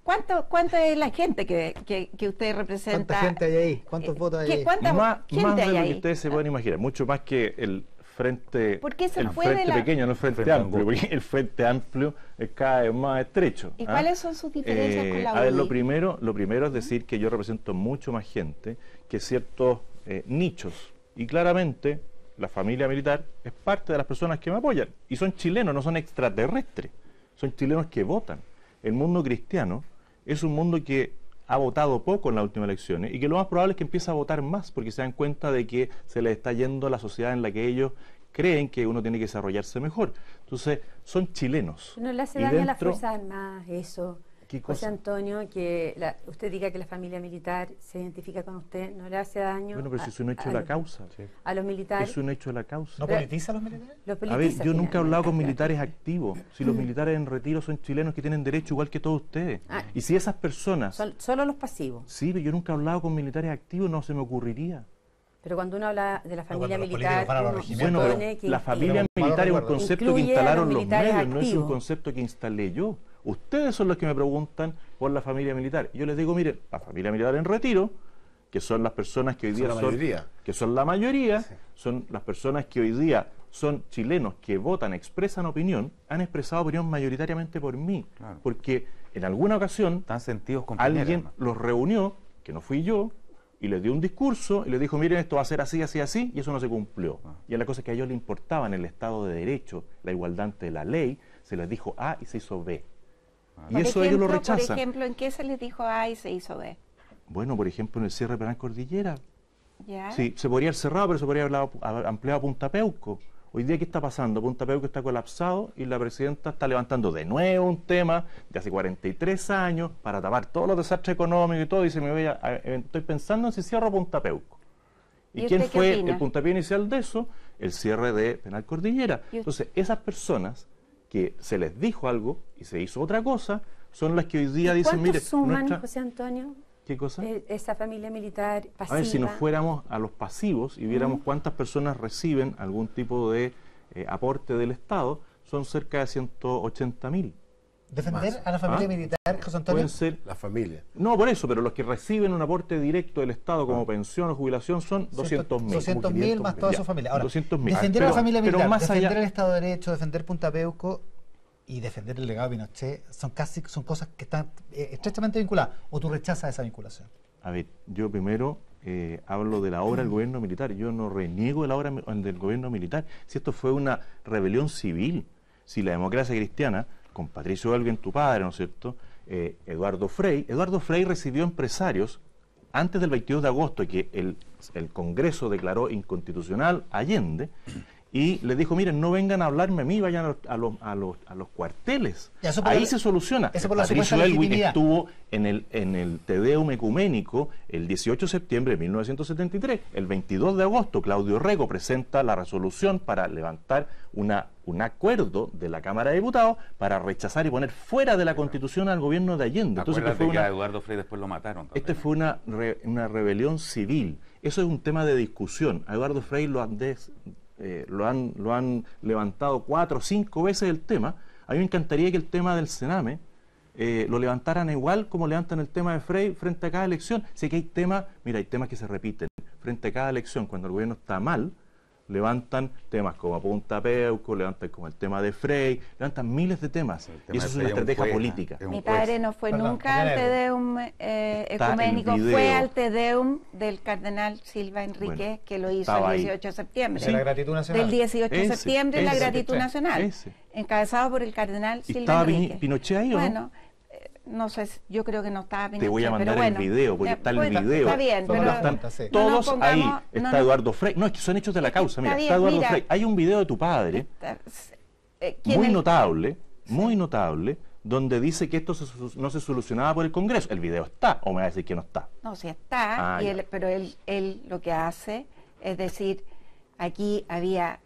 ¿Cuánto es la gente que usted representa? ¿Cuánta gente hay ahí? ¿Cuántos votos hay ahí? Más de lo que ustedes se pueden imaginar, mucho más que el frente, pequeño, no el frente amplio, porque el frente amplio es cada vez más estrecho. ¿Y cuáles son sus diferencias con la UDI? A ver, lo primero es decir que yo represento mucho más gente que ciertos nichos, y claramente la familia militar es parte de las personas que me apoyan, y son chilenos, no son extraterrestres, son chilenos que votan. El mundo cristiano es un mundo que ha votado poco en las últimas elecciones y que lo más probable es que empiece a votar más porque se dan cuenta de que se les está yendo la sociedad en la que ellos creen que uno tiene que desarrollarse mejor. Entonces, son chilenos. ¿No le hace daño a las Fuerzas Armadas eso? José Antonio, que usted diga que la familia militar se identifica con usted, ¿no le hace daño? Bueno, pero si es un hecho de la causa. A los militares. Es un hecho de la causa. ¿No politiza a los militares? A ver, yo nunca he hablado con militares activos. Si los militares en retiro son chilenos que tienen derecho igual que todos ustedes. Y si esas personas... Solo los pasivos. Sí, pero yo nunca he hablado con militares activos, no se me ocurriría. Pero cuando uno habla de la familia militar, bueno, la familia militar es un concepto que instalaron los medios, no es un concepto que instalé yo. Ustedes son los que me preguntan por la familia militar. Yo les digo, miren, la familia militar en retiro, que son las personas que hoy día son la mayoría, sí. Son las personas que hoy día son chilenos que votan, expresan opinión, han expresado opinión mayoritariamente por mí. Claro. Porque en alguna ocasión alguien los reunió, que no fui yo, y les dio un discurso y les dijo, miren, esto va a ser así, así, así, y eso no se cumplió. Y a la cosa que a ellos les importaba en el Estado de Derecho, la igualdad ante la ley, se les dijo A y se hizo B. Y eso ellos lo rechazan. Por ejemplo, ¿en qué se les dijo A y se hizo B? Bueno, por ejemplo, en el cierre penal Cordillera. ¿Ya? Sí, se podría haber cerrado, pero se podría haber ampliado a Punta Peuco. Hoy día, ¿qué está pasando? Punta Peuco está colapsado y la presidenta está levantando de nuevo un tema de hace 43 años para tapar todos los desastres económicos y todo. Y estoy pensando en si cierro Punta Peuco. ¿Y quién fue el puntapié inicial de eso? El cierre de Penal Cordillera. Entonces, esas personas que se les dijo algo y se hizo otra cosa, son las que hoy día dicen, mire... ¿Cuántos suman, José Antonio? ¿Qué cosa? Esa familia militar pasiva. A ver, si nos fuéramos a los pasivos y viéramos cuántas personas reciben algún tipo de aporte del Estado, son cerca de 180.000. ¿Defender a la familia militar, José Antonio? Pueden ser la familia. No, por eso, pero los que reciben un aporte directo del Estado como pensión o jubilación son 200.000. 200.000 más toda su familia. Ahora, 200.000. Defender a la familia militar, defender el Estado de Derecho, defender Punta Peuco, y defender el legado de Pinochet son cosas que están estrechamente vinculadas, o tú rechazas esa vinculación? A ver, yo primero hablo de la obra del gobierno militar. Yo no reniego de la obra del gobierno militar. Si esto fue una rebelión civil, si la democracia cristiana, con Patricio Elwin, tu padre, ¿no es cierto?, Eduardo Frei recibió empresarios antes del 22 de agosto, que el Congreso declaró inconstitucional Allende, y les dijo, miren, no vengan a hablarme a mí, vayan a los cuarteles. Ahí se soluciona. Patricio Elwin estuvo en el Te Deum ecuménico el 18 de septiembre de 1973. El 22 de agosto, Claudio Rego presenta la resolución para levantar un acuerdo de la Cámara de Diputados para rechazar y poner fuera de la Constitución al gobierno de Allende. Entonces, que a Eduardo Frei después lo mataron también. Este fue una rebelión civil. Eso es un tema de discusión. A Eduardo Frei lo han levantado 4 o 5 veces el tema. A mí me encantaría que el tema del Sename lo levantaran igual como levantan el tema de Frei frente a cada elección. Sé que hay temas que se repiten. Frente a cada elección, cuando el gobierno está mal, levantan temas como Punta Peuco, levantan como el tema de Frei, levantan miles de temas. Y eso es una estrategia política. Mi padre no fue nunca al Te Deum ecuménico, fue al Te Deum del cardenal Silva Enríquez, que lo hizo el 18 de septiembre. Sí. La gratitud nacional. Del 18 de septiembre, la gratitud nacional. Encabezado por el cardenal Silva Enríquez. ¿Estaba Pinochet ahí o no? No sé, yo creo que no estaba Pinochet. Te voy a mandar el video, porque está el video. Está bien, pero están todos ahí. Está Eduardo Frei. No, es que son hechos de la causa. Mira, está Eduardo Frei. Hay un video de tu padre, muy notable, donde dice que esto no se solucionaba por el Congreso. El video está, o me va a decir que no está. No, sí está, pero él lo que hace es decir, aquí había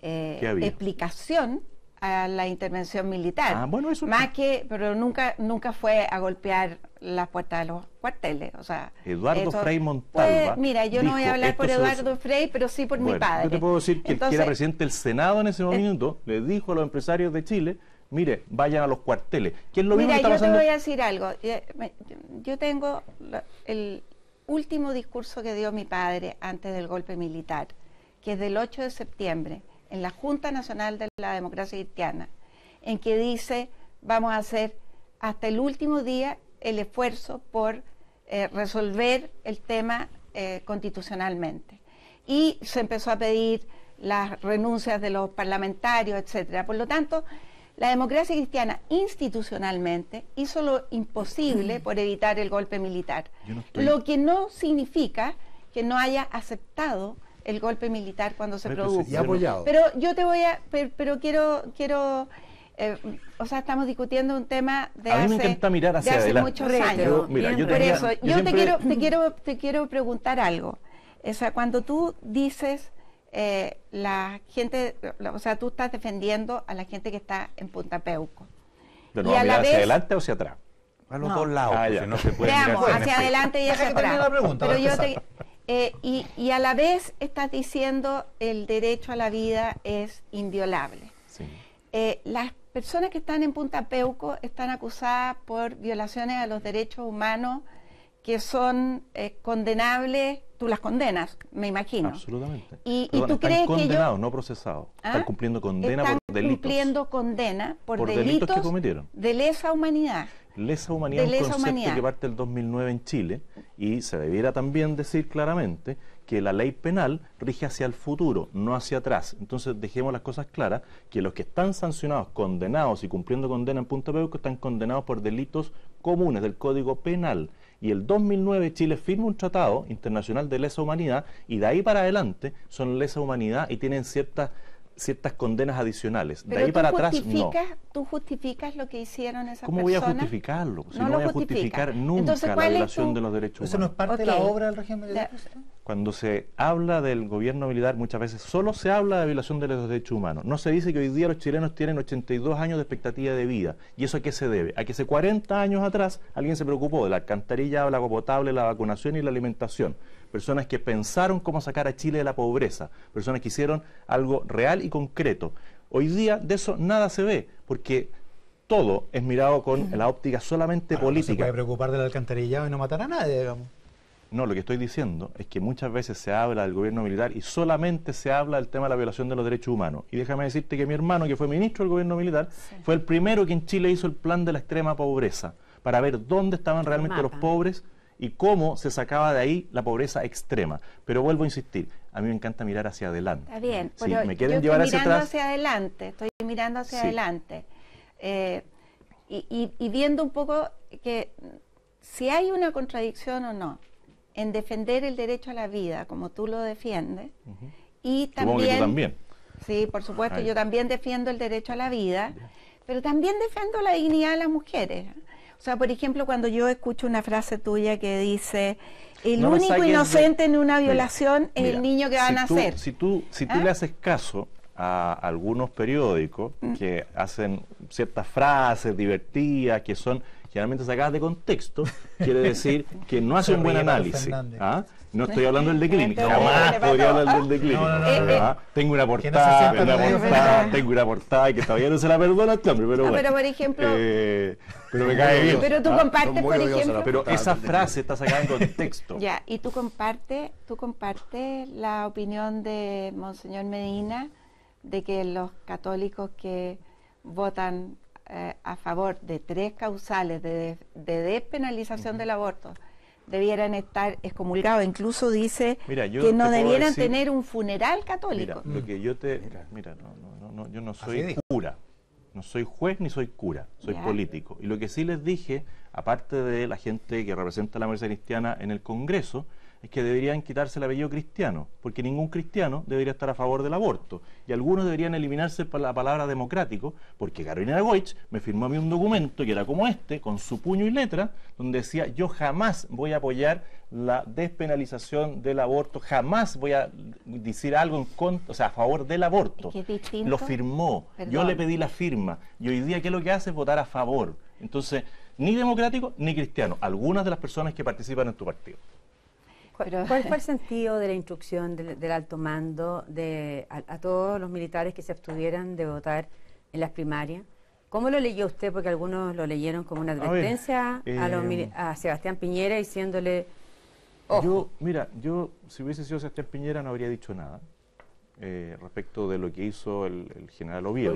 explicación a la intervención militar, eso más que, pero nunca fue a golpear las puertas de los cuarteles, o sea, Eduardo Frei Montalva. Mira, yo no voy a hablar por Eduardo Frei, pero sí por mi padre. Yo te puedo decir que el que era presidente del Senado en ese momento le dijo a los empresarios de Chile, mire, vayan a los cuarteles. ¿Qué es lo mismo que está pasando? Yo te voy a decir algo. Yo tengo el último discurso que dio mi padre antes del golpe militar, que es del 8 de septiembre, en la Junta Nacional de la Democracia Cristiana, en que dice, vamos a hacer hasta el último día el esfuerzo por resolver el tema constitucionalmente. Y se empezó a pedir las renuncias de los parlamentarios, etcétera. Por lo tanto, la democracia cristiana institucionalmente hizo lo imposible por evitar el golpe militar, lo que no significa que no haya aceptado el golpe militar cuando se produjo. Y apoyado. Pero yo te voy a, pero quiero o sea, estamos discutiendo un tema de hace muchos años. Te quiero preguntar algo. O sea, cuando tú dices la gente, o sea, tú estás defendiendo a la gente que está en Punta Peuco. Pero no, ¿hacia adelante o hacia atrás? A los dos lados, no se puede mirar hacia adelante y hacia atrás. Pero yo y a la vez estás diciendo el derecho a la vida es inviolable. Sí. Las personas que están en Punta Peuco están acusadas por violaciones a los derechos humanos que son condenables. Tú las condenas, me imagino. Absolutamente. ¿Y tú crees que condenados, no procesados? Están cumpliendo condena por delitos. Están cumpliendo condena por delitos que cometieron. De lesa humanidad. Lesa humanidad es un concepto que parte del 2009 en Chile, y se debiera también decir claramente que la ley penal rige hacia el futuro, no hacia atrás. Entonces dejemos las cosas claras, que los que están sancionados, condenados y cumpliendo condena en Punta Peuco están condenados por delitos comunes del Código Penal. Y el 2009 Chile firma un tratado internacional de lesa humanidad, y de ahí para adelante son lesa humanidad y tienen ciertas condenas adicionales. Pero de ahí para atrás, no. ¿Tú justificas lo que hicieron esas personas? ¿Cómo voy a justificarlo? Si no voy a justificar nunca Entonces, la violación de los derechos humanos. ¿Eso no es parte de la obra del régimen militar? Cuando se habla del gobierno militar, muchas veces solo se habla de violación de los derechos humanos. No se dice que hoy día los chilenos tienen 82 años de expectativa de vida. ¿Y eso a qué se debe? A que hace 40 años atrás alguien se preocupó de la alcantarillado, el agua potable, la vacunación y la alimentación. Personas que pensaron cómo sacar a Chile de la pobreza. Personas que hicieron algo real y concreto. Hoy día de eso nada se ve, porque todo es mirado con la óptica solamente política. No se puede preocupar del alcantarillado y no matar a nadie, digamos. No, lo que estoy diciendo es que muchas veces se habla del gobierno militar y solamente se habla del tema de la violación de los derechos humanos. Y déjame decirte que mi hermano, que fue ministro del gobierno militar, fue el primero que en Chile hizo el plan de la extrema pobreza, para ver dónde estaban realmente los pobres y cómo se sacaba de ahí la pobreza extrema. Pero vuelvo a insistir, a mí me encanta mirar hacia adelante. Está bien, si pero me quieren yo llevar estoy hacia mirando atrás, hacia adelante, estoy mirando hacia adelante. Y viendo un poco que si hay una contradicción o no en defender el derecho a la vida, como tú lo defiendes, y también... Supongo que tú también. Sí, por supuesto, yo también defiendo el derecho a la vida, pero también defiendo la dignidad de las mujeres. O sea, por ejemplo, cuando yo escucho una frase tuya que dice, el único inocente en una violación es el niño que va a nacer. Si tú le haces caso a algunos periódicos que hacen ciertas frases divertidas, que son generalmente sacadas de contexto, quiere decir que no hace un buen análisis. No estoy hablando del de Clinic, jamás podría hablar del de Clinic. Tengo una portada y que todavía no se la perdona este hombre, pero bueno. Pero por ejemplo... pero me cae bien. Pero tú compartes, por ejemplo... Pero esa frase está sacada en contexto. Ya, y tú compartes la opinión de Monseñor Medina de que los católicos que votan a favor de 3 causales de despenalización del aborto debieran estar excomulgados. Incluso dice que no debieran tener un funeral católico. Mira, lo que yo te... Mira, yo no soy cura, no soy juez ni soy cura, soy político. Y lo que sí les dije, aparte de la gente que representa la Democracia Cristiana en el Congreso, es que deberían quitarse el apellido cristiano, porque ningún cristiano debería estar a favor del aborto. Y algunos deberían eliminarse por la palabra democrático, porque Carolina Goich me firmó a mí un documento que era como este, con su puño y letra, donde decía, yo jamás voy a apoyar la despenalización del aborto, jamás voy a decir algo en contra, o sea, a favor del aborto. Lo firmó, yo le pedí la firma, y hoy día, ¿qué es lo que hace? Es votar a favor. Entonces, ni democrático ni cristiano, algunas de las personas que participan en tu partido. ¿Cuál fue el sentido de la instrucción del alto mando a todos los militares que se abstuvieran de votar en las primarias? ¿Cómo lo leyó usted? Porque algunos lo leyeron como una advertencia a Sebastián Piñera diciéndole... Ojo. Yo, si hubiese sido Sebastián Piñera, no habría dicho nada respecto de lo que hizo el general Oviedo.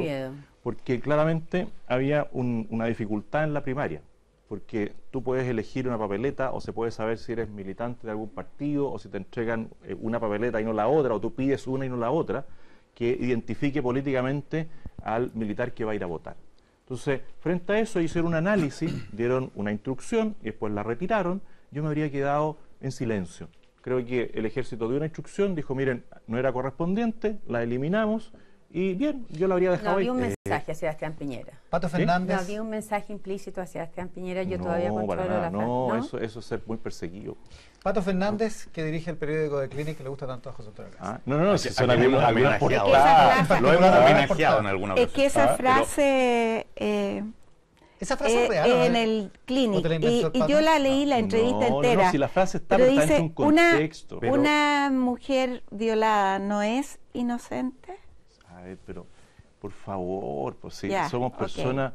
Porque claramente había una dificultad en la primaria. Porque tú puedes elegir una papeleta o se puede saber si eres militante de algún partido o si te entregan una papeleta y no la otra, o tú pides una y no la otra, que identifique políticamente al militar que va a ir a votar. Entonces, frente a eso hicieron un análisis, dieron una instrucción y después la retiraron. Yo me habría quedado en silencio. Creo que el ejército dio una instrucción, dijo, miren, no era correspondiente, la eliminamos. Y bien, yo lo habría dejado ahí. No había un mensaje a Sebastián Piñera. Pato Fernández. No había un mensaje implícito a Sebastián Piñera. Yo todavía controlo la frase. No, eso es ser muy perseguido. Pato Fernández, que dirige el periódico de Clinic, que le gusta tanto a José Antonio Caz. No, si son algunas portadas. Lo hemos homenajeado en alguna vez. Es que esa frase... Esa frase es real, en el Clinic, y yo la leí la entrevista entera. No, si la frase está en un contexto. Una mujer violada no es inocente. Pero por favor, pues sí, somos personas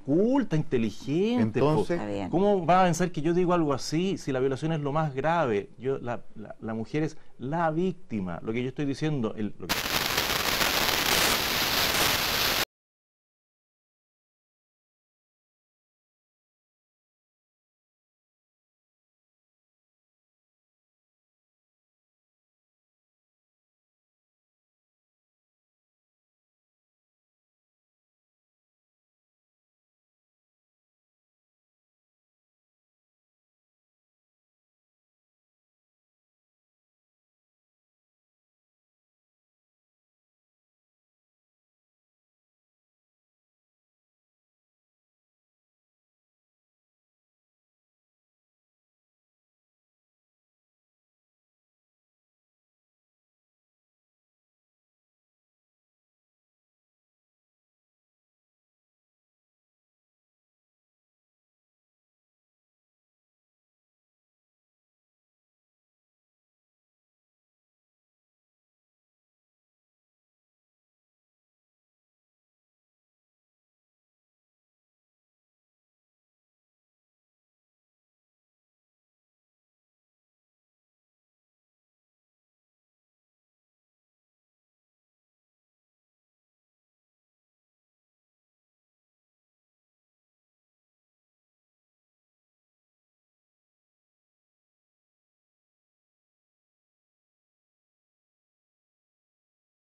cultas, inteligentes. Entonces, ¿cómo va a pensar que yo digo algo así si la violación es lo más grave? La mujer es la víctima. Lo que yo estoy diciendo, lo que